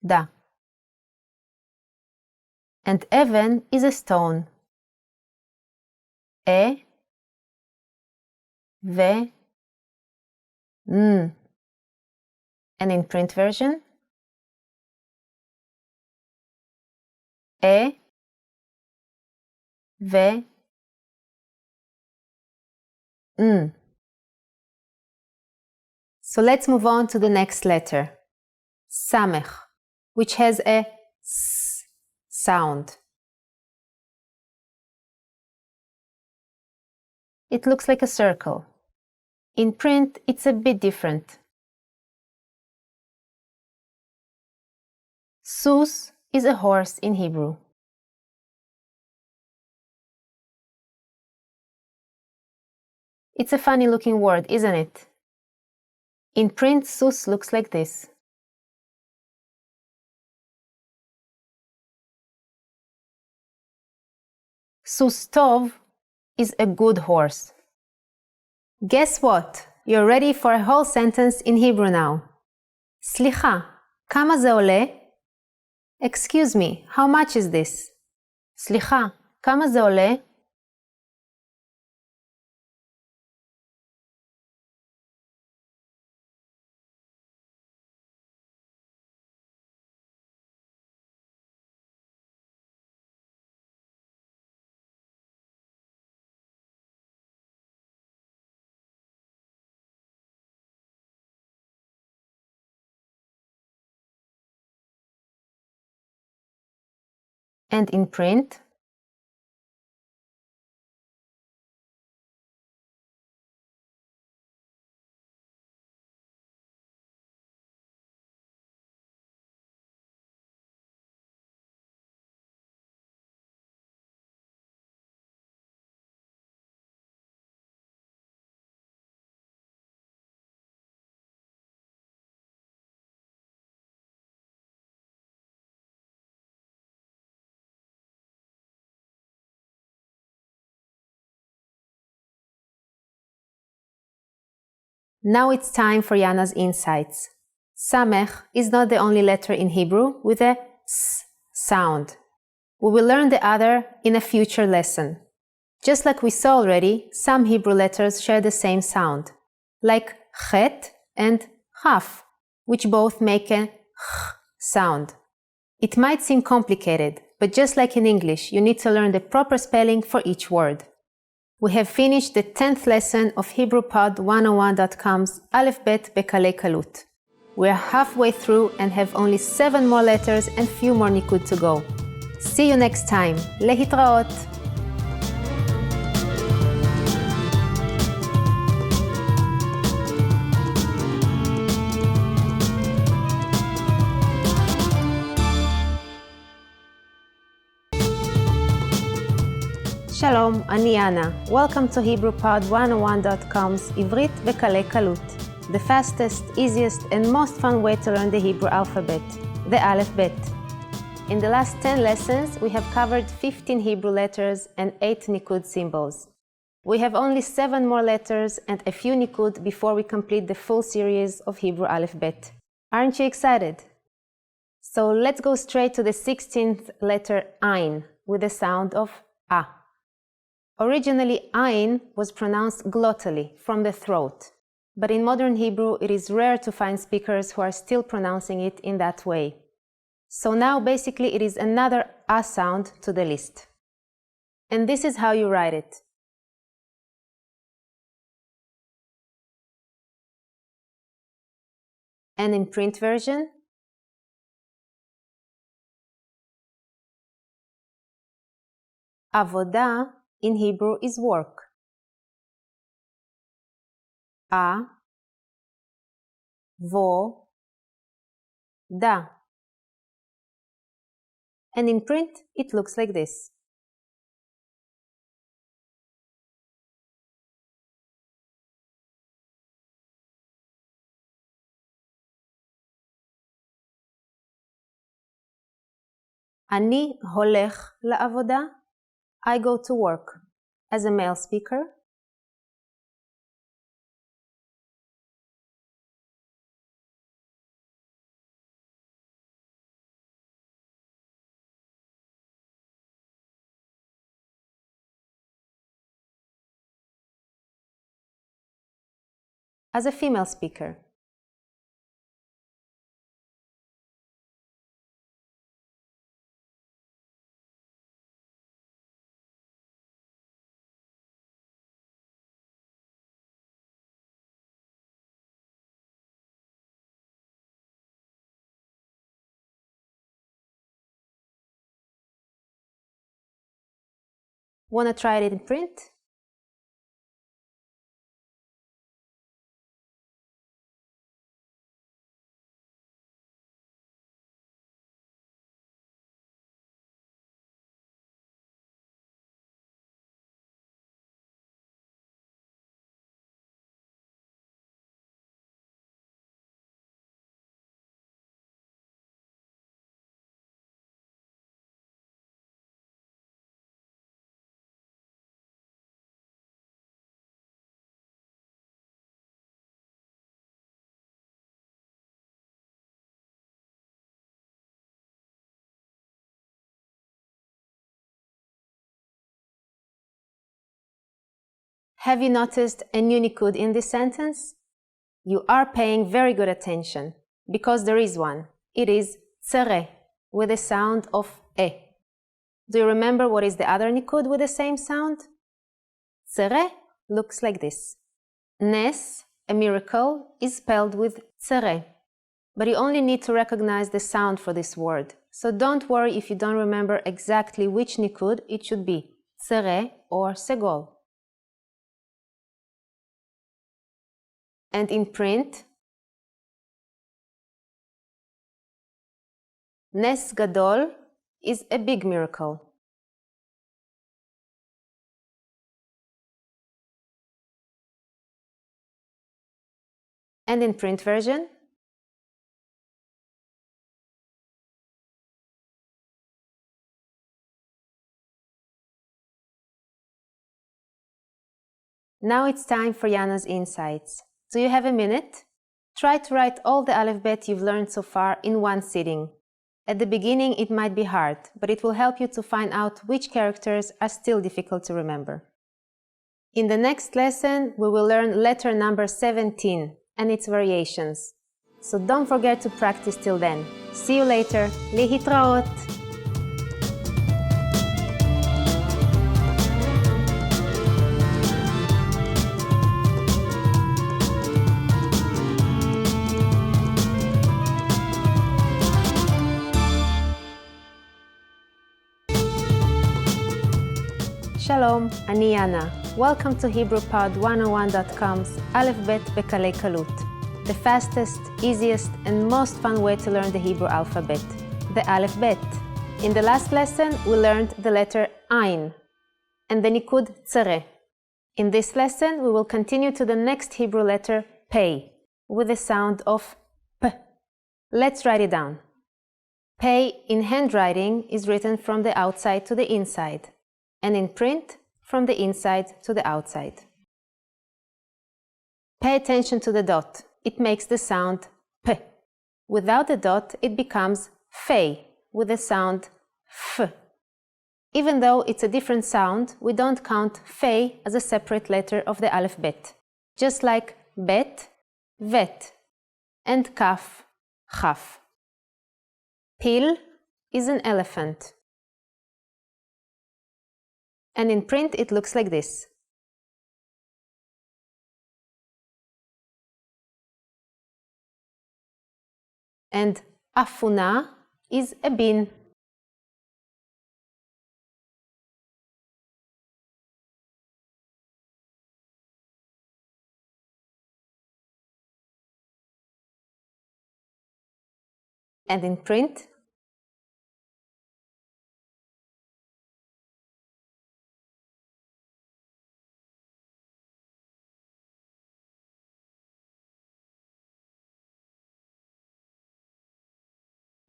da. And Even is a stone. E, ve, n. And in print version, E, ve, n. So let's move on to the next letter, Samech, which has a S sound. It looks like a circle. In print, it's a bit different. Sus is a horse in Hebrew. It's a funny looking word, isn't it? In print, sus looks like this. Sus tov is a good horse. Guess what? You're ready for a whole sentence in Hebrew now. סליחה, כמה זה עולה? Excuse me, how much is this? סליחה, כמה זה עולה? And in print, Now it's time for Yana's insights. Samech is not the only letter in Hebrew with a s sound. We will learn the other in a future lesson. Just like we saw already, some Hebrew letters share the same sound, like chet and chaf, which both make a ch sound. It might seem complicated, but just like in English, you need to learn the proper spelling for each word. We have finished the 10th lesson of HebrewPod101.com's Aleph Bet Bekalei Kalut. We are halfway through and have only 7 more letters and few more nikud to go. See you next time. להתראות. Shalom, אני Anna. Welcome to HebrewPod101.com's עברית בקלי קלות, the fastest, easiest, and most fun way to learn the Hebrew alphabet, the Aleph Bet. In the last 10 lessons, we have covered 15 Hebrew letters and 8 Nikud symbols. We have only 7 more letters and a few Nikud before we complete the full series of Hebrew Aleph Bet. Aren't you excited? So let's go straight to the 16th letter Ain with the sound of A. Originally, Ain was pronounced glottally, from the throat, but in modern Hebrew it is rare to find speakers who are still pronouncing it in that way. So now basically it is another A sound to the list. And this is how you write it. And in print version, Avodah in Hebrew is work. A, vo, da. And in print, it looks like this. אני הולך לעבודה. I go to work. As a male speaker, as a female speaker. Want to try it in print? Have you noticed a new nikud in this sentence? You are paying very good attention, because there is one. It is tsere, with the sound of e. Do you remember what is the other nikud with the same sound? Tsere looks like this. Nes, a miracle, is spelled with tsere, but you only need to recognize the sound for this word. So don't worry if you don't remember exactly which nikud it should be, tsere or segol. And in print, Nes Gadol is a big miracle. And in print version, now it's time for Yana's insights. Do you have a minute? Try to write all the alphabet you've learned so far in one sitting. At the beginning it might be hard, but it will help you to find out which characters are still difficult to remember. In the next lesson, we will learn letter number 17 and its variations. So don't forget to practice till then. See you later. להתראות. שלום, אני יאנה. Welcome to HebrewPod101.com's Aleph Bet בקלי קלות. The fastest, easiest, and most fun way to learn the Hebrew alphabet, the Aleph Bet. In the last lesson, we learned the letter Ain and the Nikud Tzere. In this lesson, we will continue to the next Hebrew letter Pei with the sound of P. Let's write it down. Pei in handwriting is written from the outside to the inside, and in print from the inside to the outside. Pay attention to the dot. It makes the sound P. Without the dot, it becomes Fei with the sound F. Even though it's a different sound, we don't count Fei as a separate letter of the Aleph Bet, just like Bet, Vet, and Kaf, Chaf. Pil is an elephant. And in print it looks like this. And Afuna is a bin. And in print,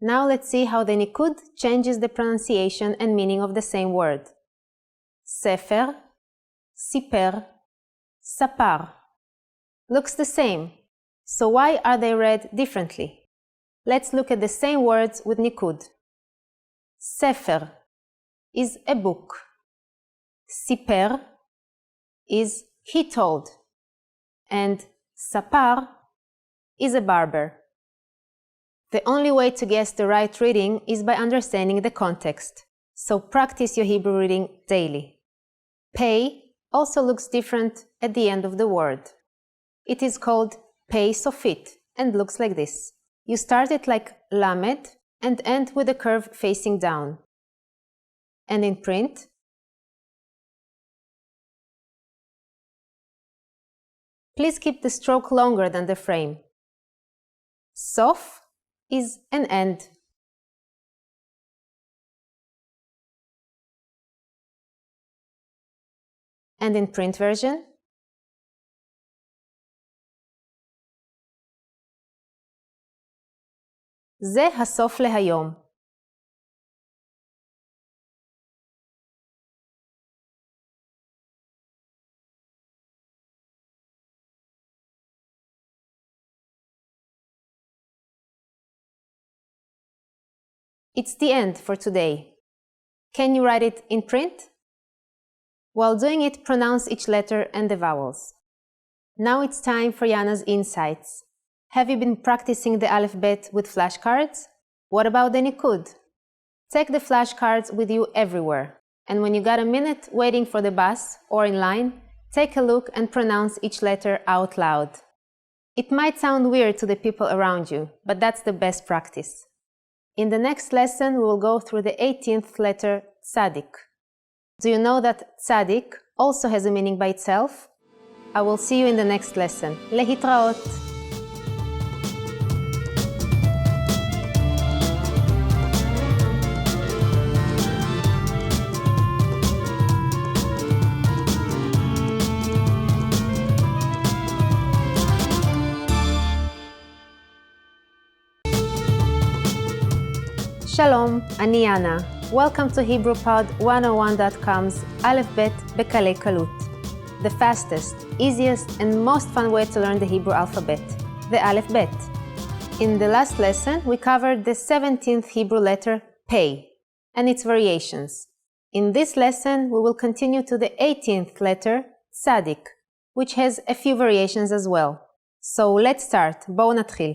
now let's see how the Nikud changes the pronunciation and meaning of the same word. Sefer, Siper, Sapar. Looks the same. So why are they read differently? Let's look at the same words with Nikud. Sefer is a book. Siper is he told. And Sapar is a barber. The only way to guess the right reading is by understanding the context. So practice your Hebrew reading daily. Pei also looks different at the end of the word. It is called Pei Sofit and looks like this. You start it like Lamed and end with a curve facing down. And in print, please keep the stroke longer than the frame. Sof is an end. And in print version, זה הסוף להיום. It's the end for today. Can you write it in print? While doing it, pronounce each letter and the vowels. Now it's time for Yana's insights. Have you been practicing the Aleph Bet with flashcards? What about the Nikud? Take the flashcards with you everywhere. And when you got a minute waiting for the bus or in line, take a look and pronounce each letter out loud. It might sound weird to the people around you, but that's the best practice. In the next lesson, we will go through the 18th letter, Tzadik. Do you know that Tzadik also has a meaning by itself? I will see you in the next lesson. להתראות. שלום, אני יאנה. Welcome to HebrewPod101.com's Aleph Bet בקלי קלות. the fastest, easiest, and most fun way to learn the Hebrew alphabet, the Aleph Bet. In the last lesson, we covered the 17th Hebrew letter Pei and its variations. In this lesson, we will continue to the 18th letter Tzadik, which has a few variations as well. So let's start. בואו נתחיל.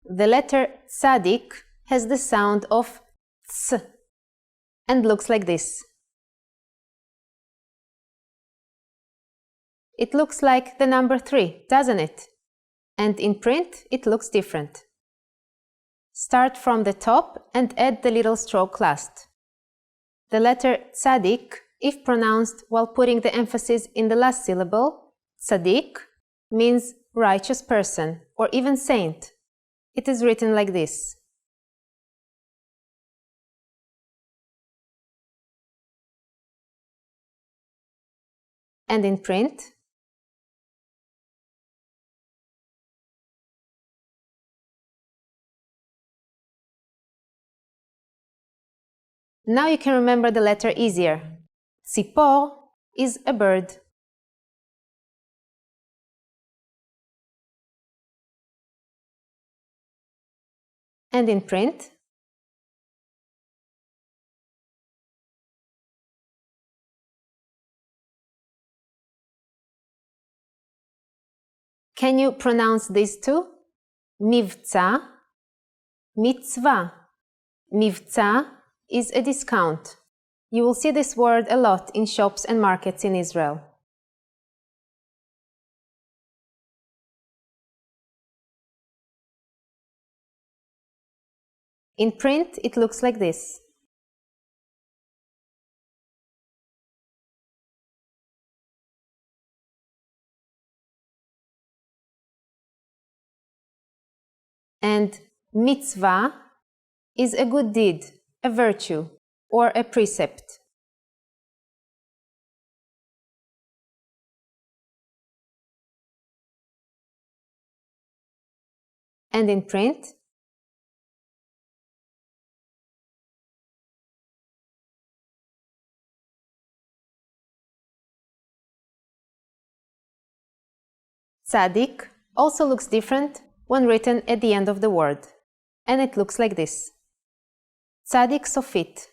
The letter Tzadik has the sound of ts and looks like this. It looks like the number 3, doesn't it? And in print, it looks different. Start from the top and add the little stroke last. The letter Tzadik, if pronounced while putting the emphasis in the last syllable, Tzadik, means righteous person or even saint. It is written like this. And in print, now you can remember the letter easier. Tzipor is a bird. And in print, can you pronounce these two? Mivtza, mitzvah. Mivtza is a discount. You will see this word a lot in shops and markets in Israel. In print, it looks like this. And mitzvah is a good deed, a virtue, or a precept. And in print, Tzadik also looks different when written at the end of the word, and it looks like this. Tzadik Sofit.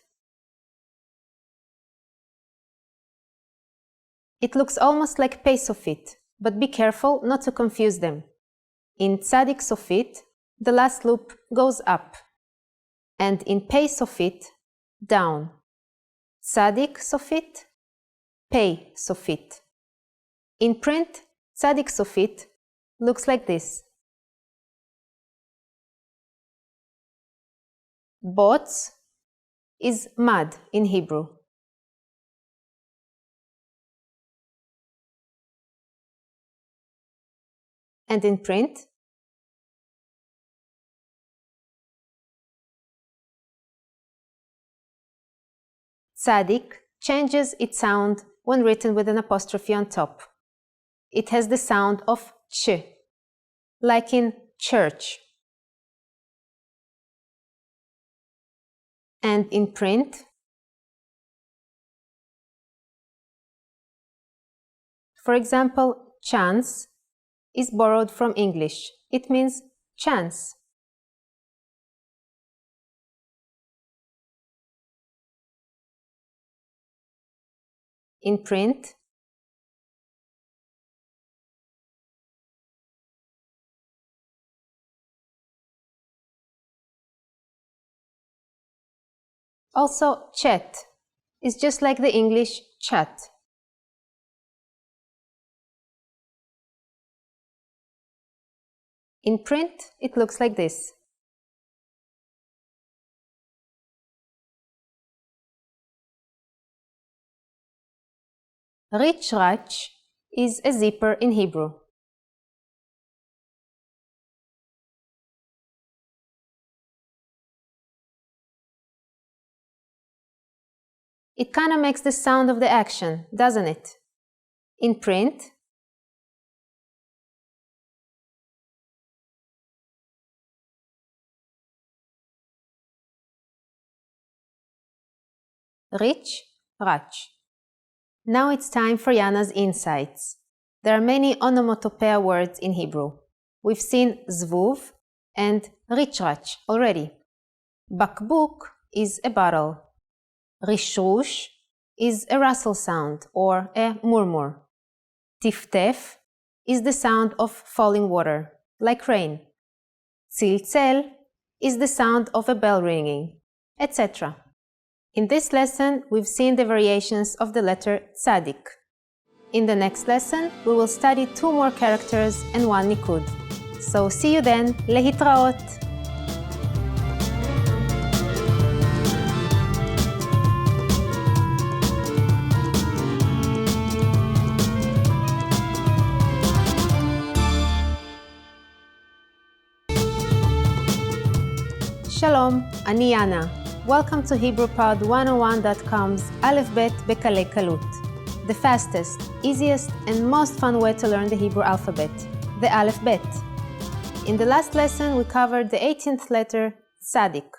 It looks almost like Pei Sofit, but be careful not to confuse them. In Tzadik Sofit, the last loop goes up, and in Pei Sofit, down. Tzadik Sofit, Pei Sofit. In print, Tzadik Sofit looks like this. Bots is mud in Hebrew. And in print, Tzadik changes its sound when written with an apostrophe on top. It has the sound of ch, like in church. And in print, for example, chance is borrowed from English. It means chance. In print, also chat is just like the English chat. In print, it looks like this. Rich Rach is a zipper in Hebrew. It kind of makes the sound of the action, doesn't it? In print, rich, rach. Now it's time for Yana's insights. There are many onomatopoeia words in Hebrew. We've seen zvuv and richrach already. Bakbuk is a bottle. Rishrush is a rustle sound or a murmur. Tiftef is the sound of falling water, like rain. Tziltzel is the sound of a bell ringing, etc. In this lesson, we've seen the variations of the letter tzadik. In the next lesson, we will study 2 more characters and 1 nikud. So see you then, להתראות! שלום, אני יאנה. Welcome to HebrewPod101.com's Aleph Bet בקלי קלות. The fastest, easiest, and most fun way to learn the Hebrew alphabet, the Aleph Bet. In the last lesson, we covered the 18th letter, tzadik.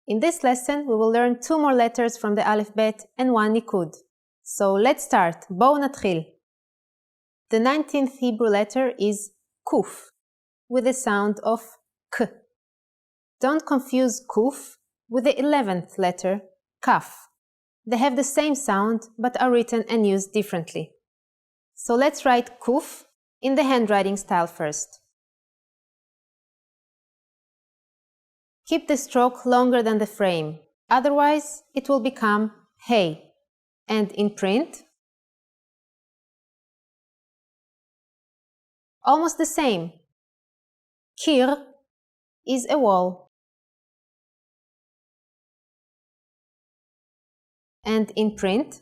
In this lesson, we will learn 2 more letters from the Aleph Bet and 1 nikud. So let's start. בואו נתחיל. The 19th Hebrew letter is kuf, with the sound of k. Don't confuse kuf with the 11th letter, kaf. They have the same sound but are written and used differently. So let's write kuf in the handwriting style first. Keep the stroke longer than the frame, otherwise it will become hey. And in print, almost the same. Kir is a wall. And in print,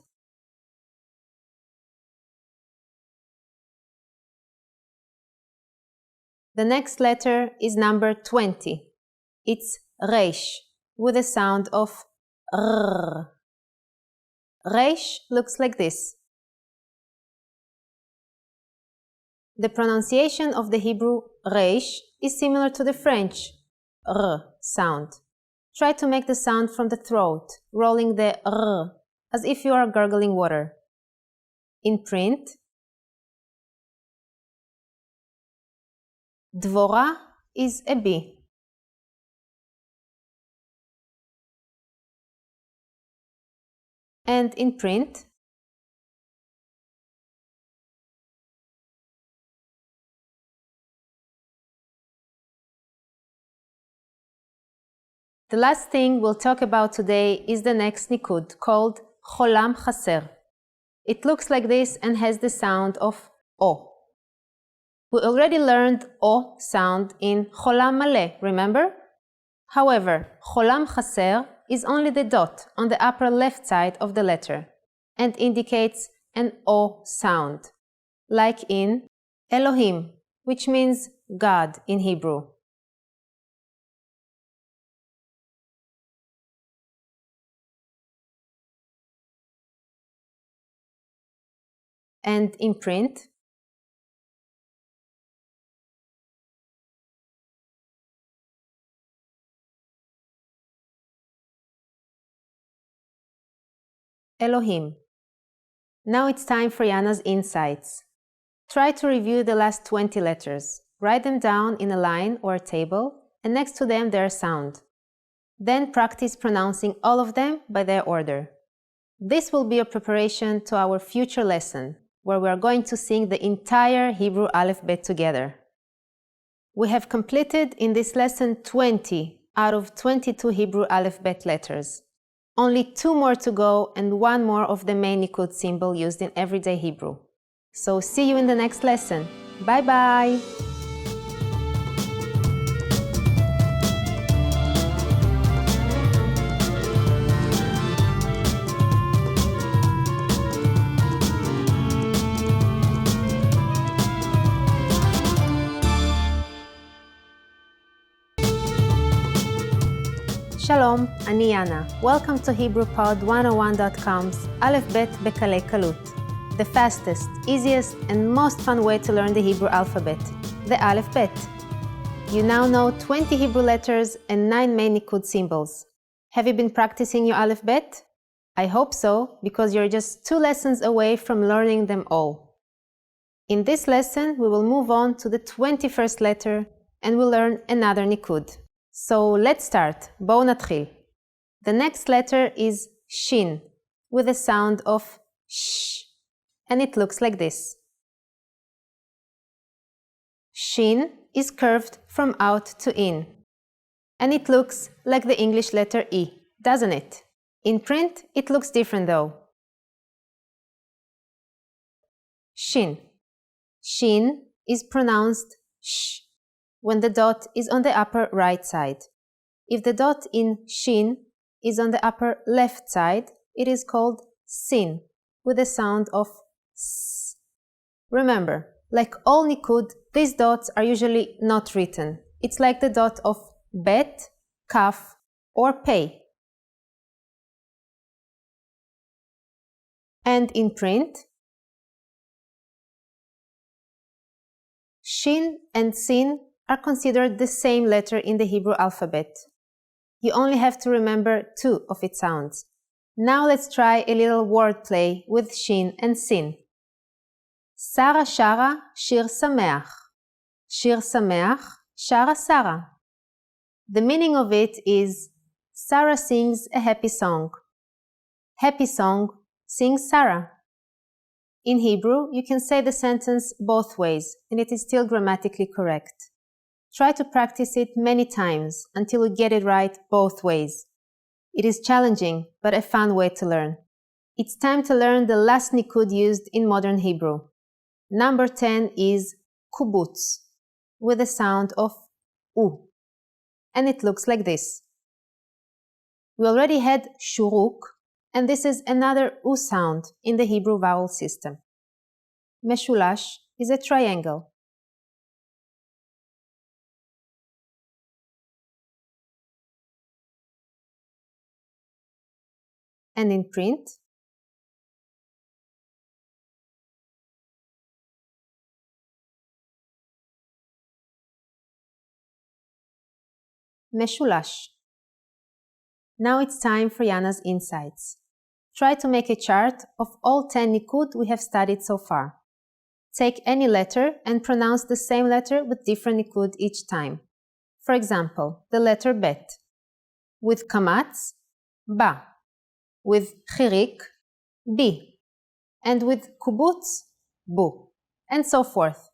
the next letter is number 20. It's reish, with a sound of r. Reish looks like this. The pronunciation of the Hebrew reish is similar to the French r sound. Try to make the sound from the throat, rolling the r as if you are gargling water. In print, Dvora is a bee. And in print, the last thing we'll talk about today is the next nikud, called cholam chaser. It looks like this and has the sound of o. We already learned o sound in cholam maleh, remember? However, cholam chaser is only the dot on the upper left side of the letter and indicates an o sound, like in Elohim, which means God in Hebrew. And in print, Elohim. Now it's time for Yana's insights. Try to review the last 20 letters. Write them down in a line or a table, and next to them their sound. Then practice pronouncing all of them by their order. This will be a preparation to our future lesson, where we are going to sing the entire Hebrew Aleph Bet together. We have completed in this lesson 20 out of 22 Hebrew Aleph Bet letters. Only 2 more to go and 1 more of the main nikud symbol used in everyday Hebrew. So see you in the next lesson. Bye bye! שלום, אני יאנה. Welcome to HebrewPod101.com's Aleph Bet בקלי קלות. The fastest, easiest, and most fun way to learn the Hebrew alphabet, the Aleph Bet. You now know 20 Hebrew letters and 9 main nikud symbols. Have you been practicing your Aleph Bet? I hope so, because you're just 2 lessons away from learning them all. In this lesson, we will move on to the 21st letter and we'll learn another nikud. So let's start. בואו נתחיל. The next letter is shin, with a sound of sh, and it looks like this. Shin is curved from out to in, and it looks like the English letter E, doesn't it? In print, it looks different though. Shin. Shin is pronounced sh when the dot is on the upper right side. If the dot in shin is on the upper left side, it is called sin, with a sound of s. Remember, like all nikud, these dots are usually not written. It's like the dot of bet, kaf, or pei. And in print, shin and sin are considered the same letter in the Hebrew alphabet. You only have to remember 2 of its sounds. Now let's try a little wordplay with shin and sin. Sara shara shir sameach. Shir sameach, shara Sara. The meaning of it is Sarah sings a happy song. Happy song sings Sarah. In Hebrew, you can say the sentence both ways, and it is still grammatically correct. Try to practice it many times until you get it right both ways. It is challenging, but a fun way to learn. It's time to learn the last nikud used in modern Hebrew. Number 10 is kubutz, with the sound of u, and it looks like this. We already had shuruk, and this is another u sound in the Hebrew vowel system. Meshulash is a triangle. And in print, Meshulash. Now it's time for Yana's insights. Try to make a chart of all 10 nikud we have studied so far. Take any letter and pronounce the same letter with different nikud each time. For example, the letter bet. With kamatz, ba. With chirik, bi. And with kubutz, bu. And so forth.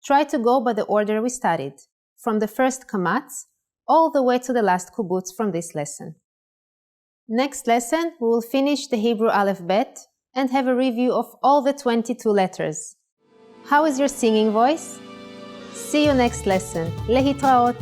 Try to go by the order we studied, from the first kamatz all the way to the last kubutz from this lesson. Next lesson, we will finish the Hebrew Aleph Bet and have a review of all the 22 letters. How is your singing voice? See you next lesson. להתראות.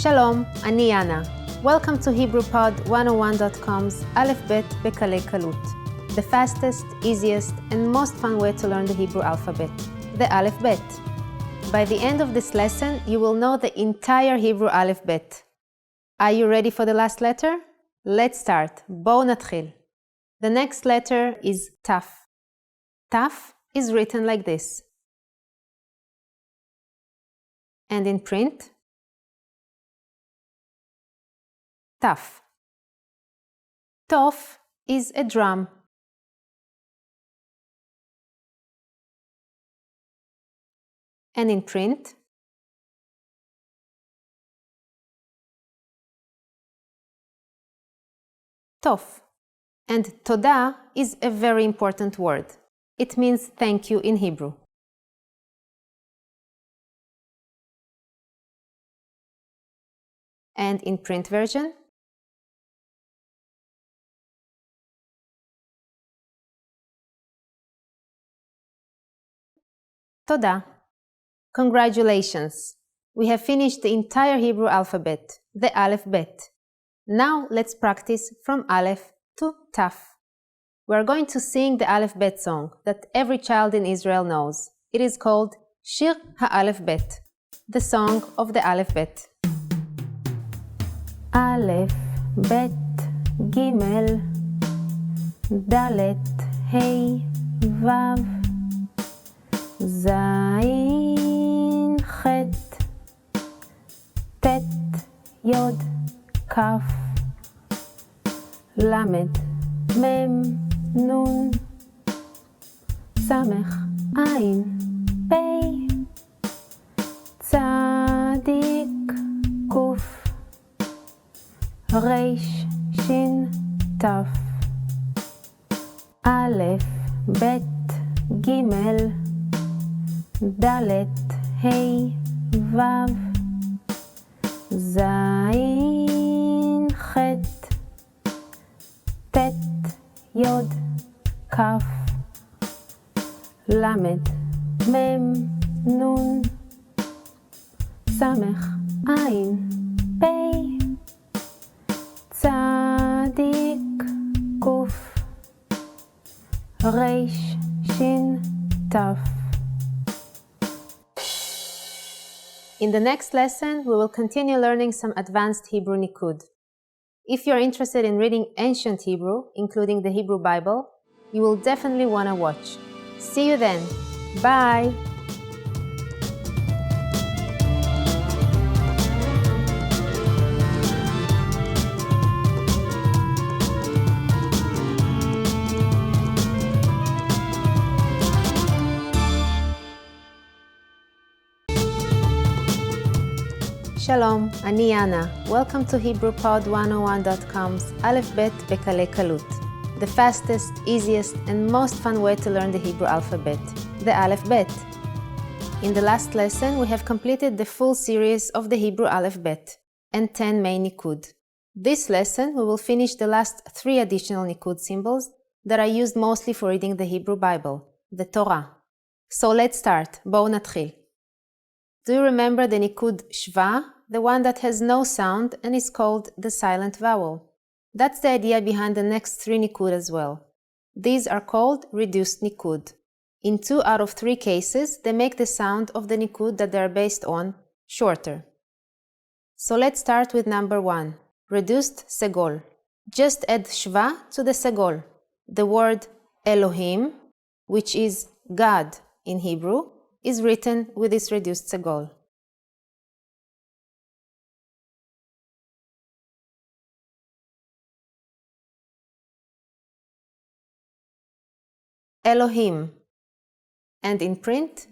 Shalom, אני יאנה. Welcome to HebrewPod101.com's Aleph Bet בקלי קלות. The fastest, easiest, and most fun way to learn the Hebrew alphabet, the Aleph Bet. By the end of this lesson, you will know the entire Hebrew Aleph Bet. Are you ready for the last letter? Let's start. בואו נתחיל. The next letter is Taf. Taf is written like this. And in print, Taf. Tof is a drum. And in print, Tof. And Toda is a very important word. It means thank you in Hebrew. And in print version, Toda. Congratulations! We have finished the entire Hebrew alphabet, the Aleph Bet. Now let's practice from Aleph to Taf. We are going to sing the Aleph Bet song that every child in Israel knows. It is called Shir HaAleph Bet, the song of the Aleph Bet. Aleph, בית, גימל, דלת, ה', ו', זין, ח', ט', י', כ', למד, מם, נון, סמך, עין, פי, צדיק, קוף, ריש, שין, תף, א', ב', גימל, ד', ה', ו', זין, ח', ט', י', כ', למד, מם, נון, סמך, עין, פי, צדיק, קוף, ריש, שין, תף. In the next lesson, we will continue learning some advanced Hebrew Nikud. If you're interested in reading ancient Hebrew, including the Hebrew Bible, you will definitely want to watch. See you then. Bye! שלום, אני יאנה. Welcome to HebrewPod101.com's Aleph Bet בקלי קלות. The fastest, easiest, and most fun way to learn the Hebrew alphabet, the Aleph Bet. In the last lesson, we have completed the full series of the Hebrew Aleph Bet and 10 main Nikud. This lesson, we will finish the last 3 additional Nikud symbols that are used mostly for reading the Hebrew Bible, the Torah. So let's start. בואו נתחיל. Do you remember the Nikud Shva, the one that has no sound and is called the silent vowel? That's the idea behind the next 3 Nikud as well. These are called reduced Nikud. In 2 out of 3 cases, they make the sound of the Nikud that they are based on shorter. So let's start with number 1, reduced Segol. Just add Shva to the Segol. The word Elohim, which is God in Hebrew, is written with this reduced segol. Elohim. And in print,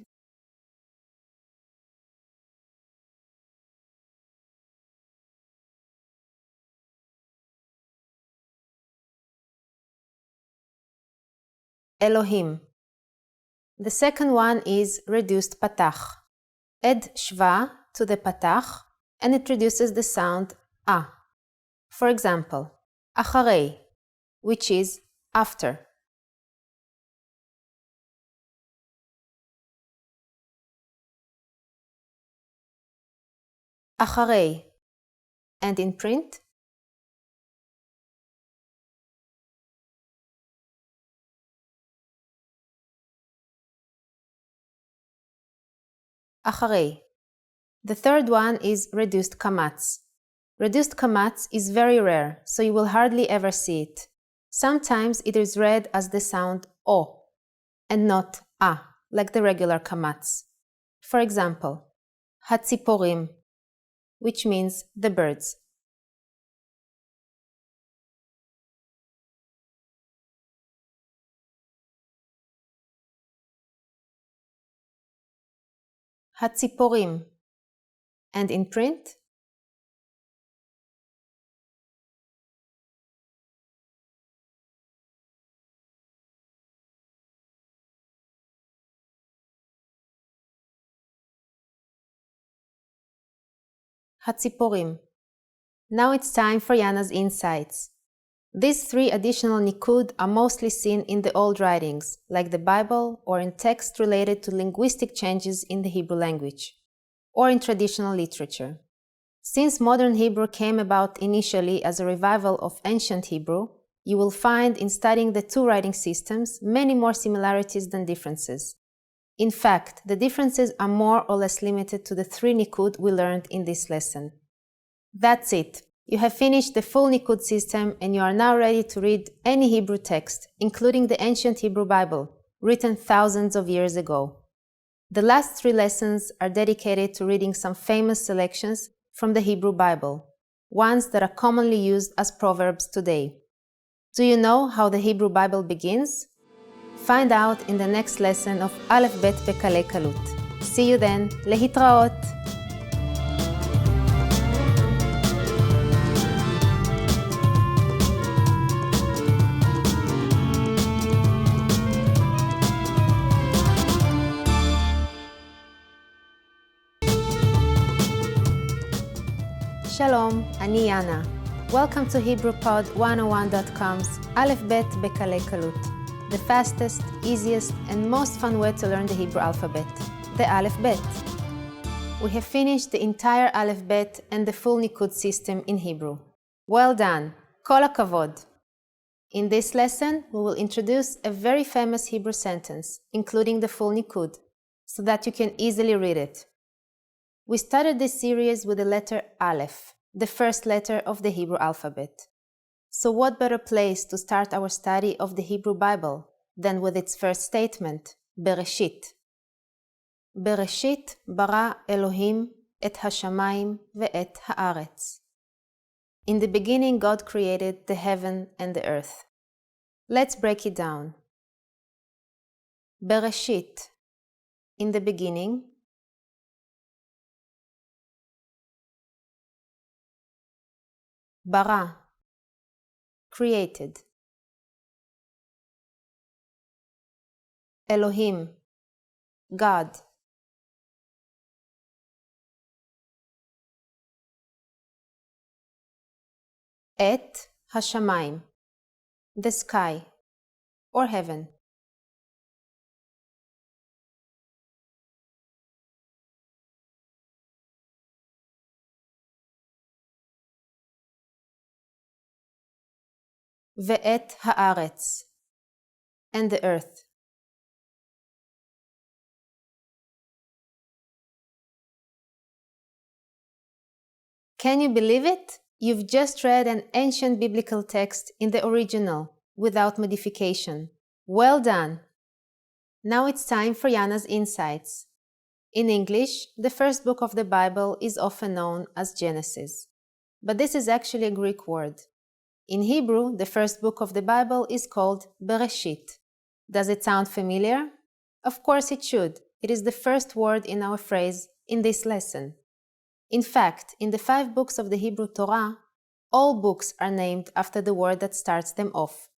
Elohim. The second one is reduced patach. Add shva to the patach and it reduces the sound a. For example, acharei, which is after. Acharei. And in print, acharei. The third one is reduced kamatz. Reduced kamatz is very rare, so you will hardly ever see it. Sometimes it is read as the sound o and not a, like the regular kamatz. For example, hatziporim, which means the birds. Hatziporim. And in print, Hatziporim. Now it's time for Yana's insights. These 3 additional Nikud are mostly seen in the old writings, like the Bible, or in text related to linguistic changes in the Hebrew language, or in traditional literature. Since modern Hebrew came about initially as a revival of ancient Hebrew, you will find in studying the 2 writing systems many more similarities than differences. In fact, the differences are more or less limited to the 3 Nikud we learned in this lesson. That's it. You have finished the full Nikud system and you are now ready to read any Hebrew text, including the ancient Hebrew Bible, written thousands of years ago. The last 3 lessons are dedicated to reading some famous selections from the Hebrew Bible, ones that are commonly used as proverbs today. Do you know how the Hebrew Bible begins? Find out in the next lesson of Aleph Bet Bekalei Kalut. See you then. Lehitraot! Shalom, ani Yana. Welcome to HebrewPod101.com's Aleph Bet Bekalei Kalut, the fastest, easiest, and most fun way to learn the Hebrew alphabet, the Aleph Bet. We have finished the entire Aleph Bet and the full Nikud system in Hebrew. Well done! Kol hakavod! In this lesson, we will introduce a very famous Hebrew sentence, including the full Nikud, so that you can easily read it. We started this series with the letter Aleph, the first letter of the Hebrew alphabet. So what better place to start our study of the Hebrew Bible than with its first statement, Bereshit. Bereshit bara Elohim et hashamayim ve'et haaretz. In the beginning God created the heaven and the earth. Let's break it down. Bereshit, in the beginning. Bara, created. Elohim, God. Et hashamayim, the sky or heaven. Ve'et haaretz, and the earth. Can you believe it? You've just read an ancient biblical text in the original, without modification. Well done! Now it's time for Yana's insights. In English, the first book of the Bible is often known as Genesis. But this is actually a Greek word. In Hebrew, the first book of the Bible is called Bereshit. Does it sound familiar? Of course it should. It is the first word in our phrase in this lesson. In fact, in the 5 books of the Hebrew Torah, all books are named after the word that starts them off.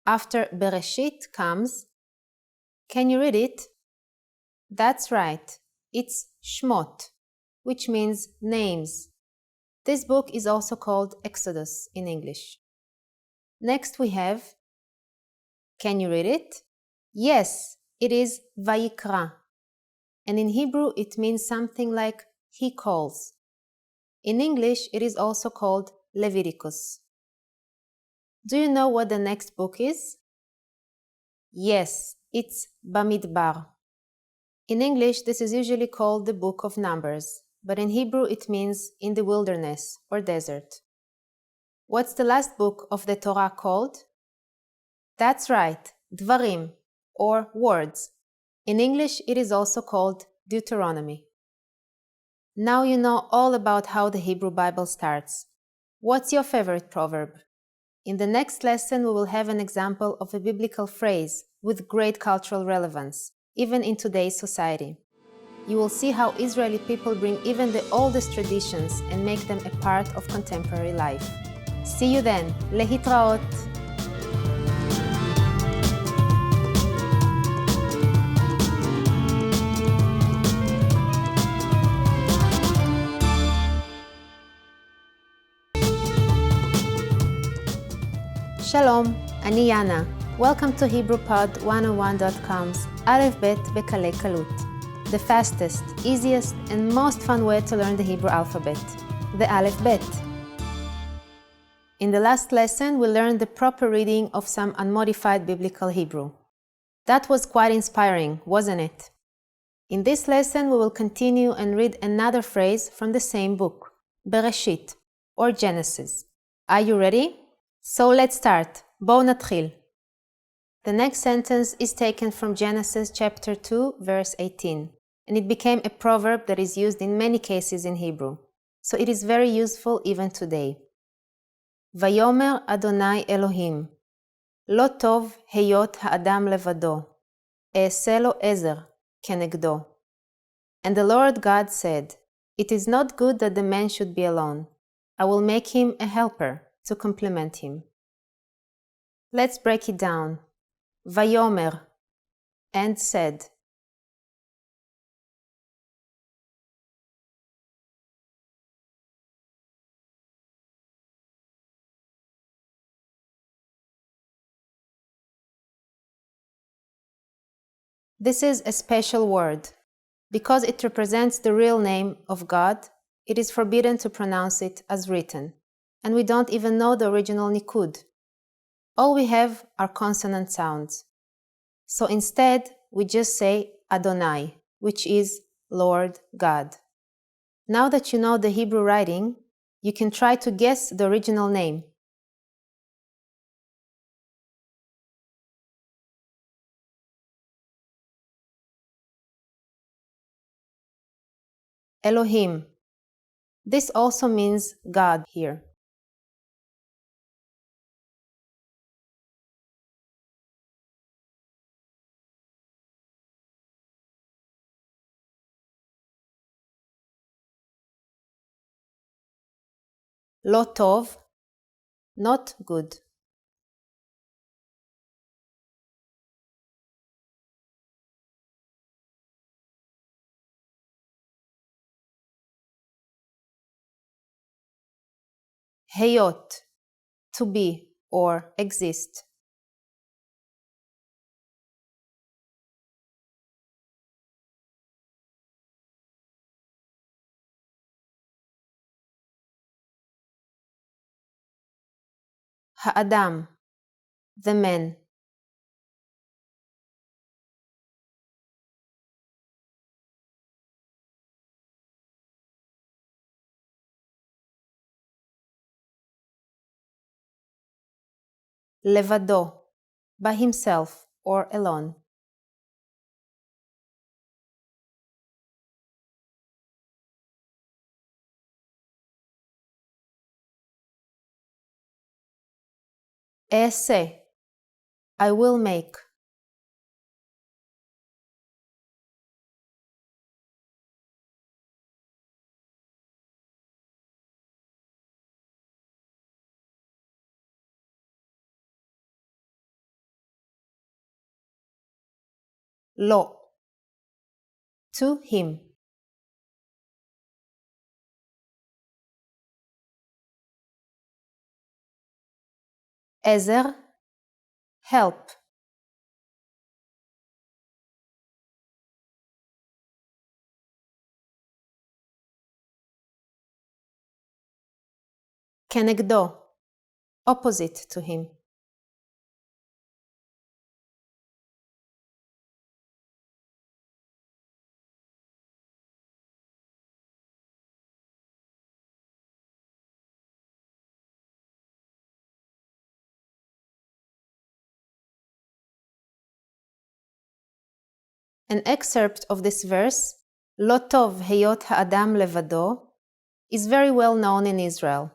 After Bereshit comes, can you read it? That's right, it's Shmot, which means names. This book is also called Exodus in English. Next we have, can you read it? Yes, it is Vayikra. And in Hebrew it means something like he calls. In English it is also called Leviticus. Do you know what the next book is? Yes, it's Bamidbar. In English this is usually called the Book of Numbers, but in Hebrew it means in the wilderness or desert. What's the last book of the Torah called? That's right, Dvarim, or words. In English it is also called Deuteronomy. Now you know all about how the Hebrew Bible starts. What's your favorite proverb? In the next lesson we will have an example of a biblical phrase with great cultural relevance, even in today's society. You will see how Israeli people bring even the oldest traditions and make them a part of contemporary life. See you then. Lehitraot! Shalom, ani Yana. Welcome to HebrewPod101.com's Aleph Bet Bekalei Kalut, the fastest, easiest, and most fun way to learn the Hebrew alphabet, the Aleph Bet. In the last lesson, we learned the proper reading of some unmodified biblical Hebrew. That was quite inspiring, wasn't it? In this lesson, we will continue and read another phrase from the same book, Bereshit, or Genesis. Are you ready? So let's start. בואו נתחיל. The next sentence is taken from Genesis chapter 2, verse 18, and it became a proverb that is used in many cases in Hebrew, so it is very useful even today. ויאמר אדוני אלוהים, לא טוב היות האדם לבדו, אעשה לו עזר כנגדו. And the Lord God said, It is not good that the man should be alone. I will make him a helper to complement him. Let's break it down. ויאמר, and said. This is a special word. Because it represents the real name of God, it is forbidden to pronounce it as written, and we don't even know the original Nikud. All we have are consonant sounds. So instead, we just say Adonai, which is Lord God. Now that you know the Hebrew writing, you can try to guess the original name. Elohim. This also means God here. לא טוב, not good. היות, to be or exist. האדם, the man. לבדו, by himself or alone. אעשה, I will make. לא, to him. עזר, help. כנגדו, opposite to him. An excerpt of this verse, לא טוב היות האדם לבדו, is very well known in Israel.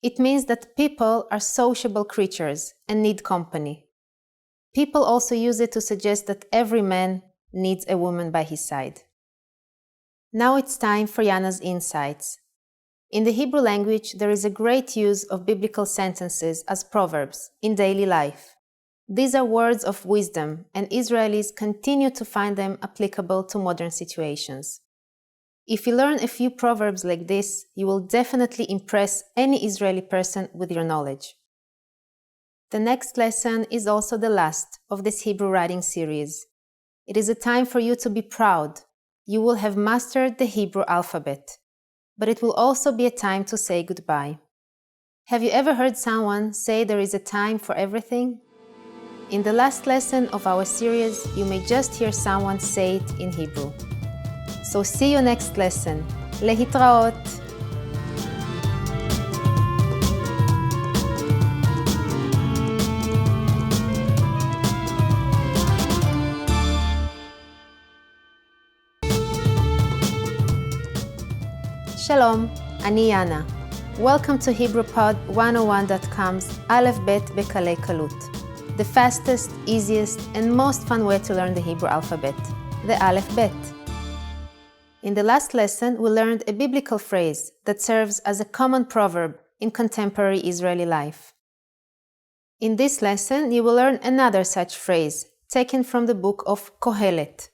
It means that people are sociable creatures and need company. People also use it to suggest that every man needs a woman by his side. Now it's time for Yana's insights. In the Hebrew language, there is a great use of biblical sentences as proverbs in daily life. These are words of wisdom, and Israelis continue to find them applicable to modern situations. If you learn a few proverbs like this, you will definitely impress any Israeli person with your knowledge. The next lesson is also the last of this Hebrew writing series. It is a time for you to be proud. You will have mastered the Hebrew alphabet. But it will also be a time to say goodbye. Have you ever heard someone say there is a time for everything? In the last lesson of our series, you may just hear someone say it in Hebrew. So see you next lesson. להתראות! Shalom, אני יאנה. Welcome to HebrewPod101.com's Aleph Bet Bekalei Kalut, the fastest, easiest, and most fun way to learn the Hebrew alphabet, the Aleph Bet. In the last lesson, we learned a biblical phrase that serves as a common proverb in contemporary Israeli life. In this lesson, you will learn another such phrase, taken from the book of Kohelet.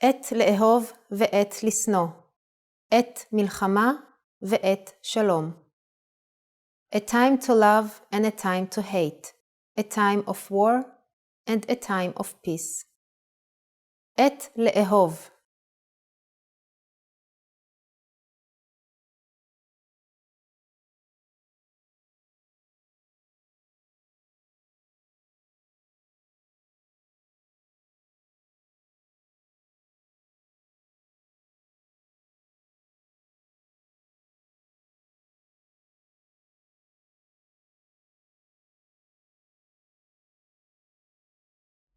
עת לאהוב ועת לשנוא, עת מלחמה ועת שלום. A time to love and a time to hate, a time of war and a time of peace. עת לאהוב.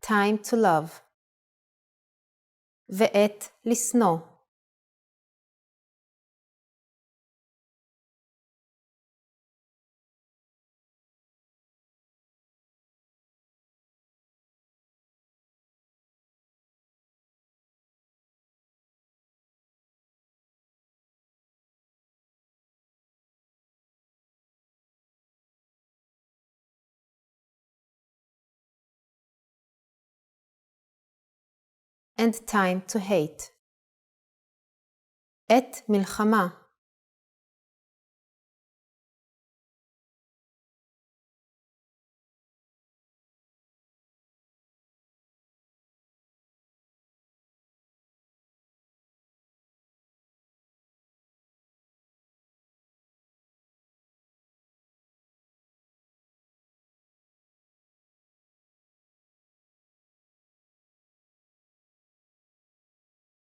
Time to love. ועת לשנוא. And time to hate. עת מלחמה.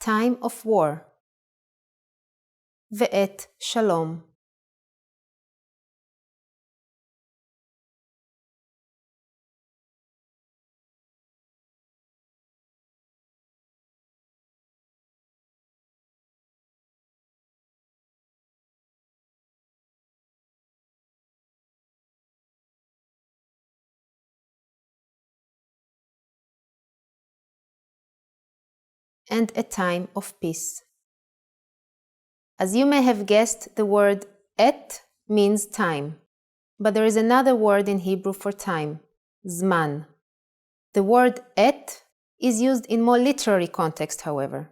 Time of war. ועת שלום. And a time of peace. As you may have guessed, the word et means time, but there is another word in Hebrew for time, zman. The word et is used in more literary context, however.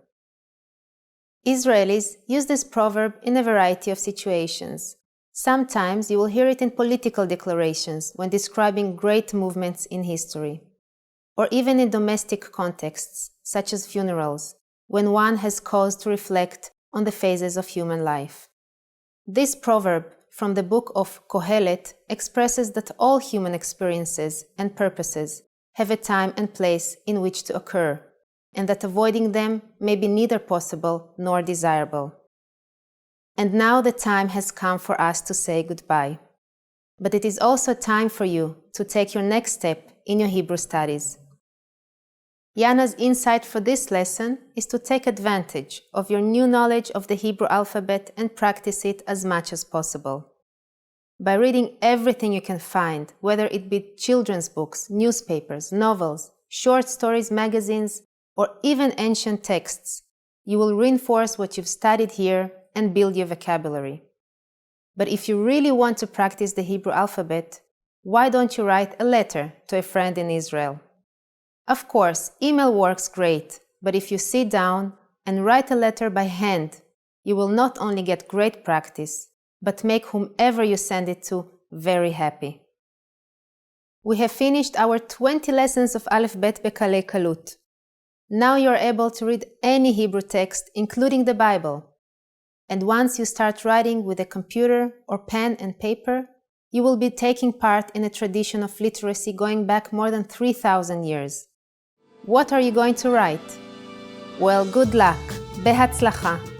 Israelis use this proverb in a variety of situations. Sometimes you will hear it in political declarations when describing great movements in history, or even in domestic contexts, such as funerals, when one has cause to reflect on the phases of human life. This proverb from the book of Kohelet expresses that all human experiences and purposes have a time and place in which to occur, and that avoiding them may be neither possible nor desirable. And now the time has come for us to say goodbye. But it is also time for you to take your next step in your Hebrew studies. Yana's insight for this lesson is to take advantage of your new knowledge of the Hebrew alphabet and practice it as much as possible. By reading everything you can find, whether it be children's books, newspapers, novels, short stories, magazines, or even ancient texts, you will reinforce what you've studied here and build your vocabulary. But if you really want to practice the Hebrew alphabet, why don't you write a letter to a friend in Israel? Of course, email works great, but if you sit down and write a letter by hand, you will not only get great practice, but make whomever you send it to very happy. We have finished our 20 lessons of Aleph Bet Bekalei Kalut. Now you are able to read any Hebrew text, including the Bible. And once you start writing with a computer or pen and paper, you will be taking part in a tradition of literacy going back more than 3,000 years. What are you going to write? Well, good luck. Behatzlacha.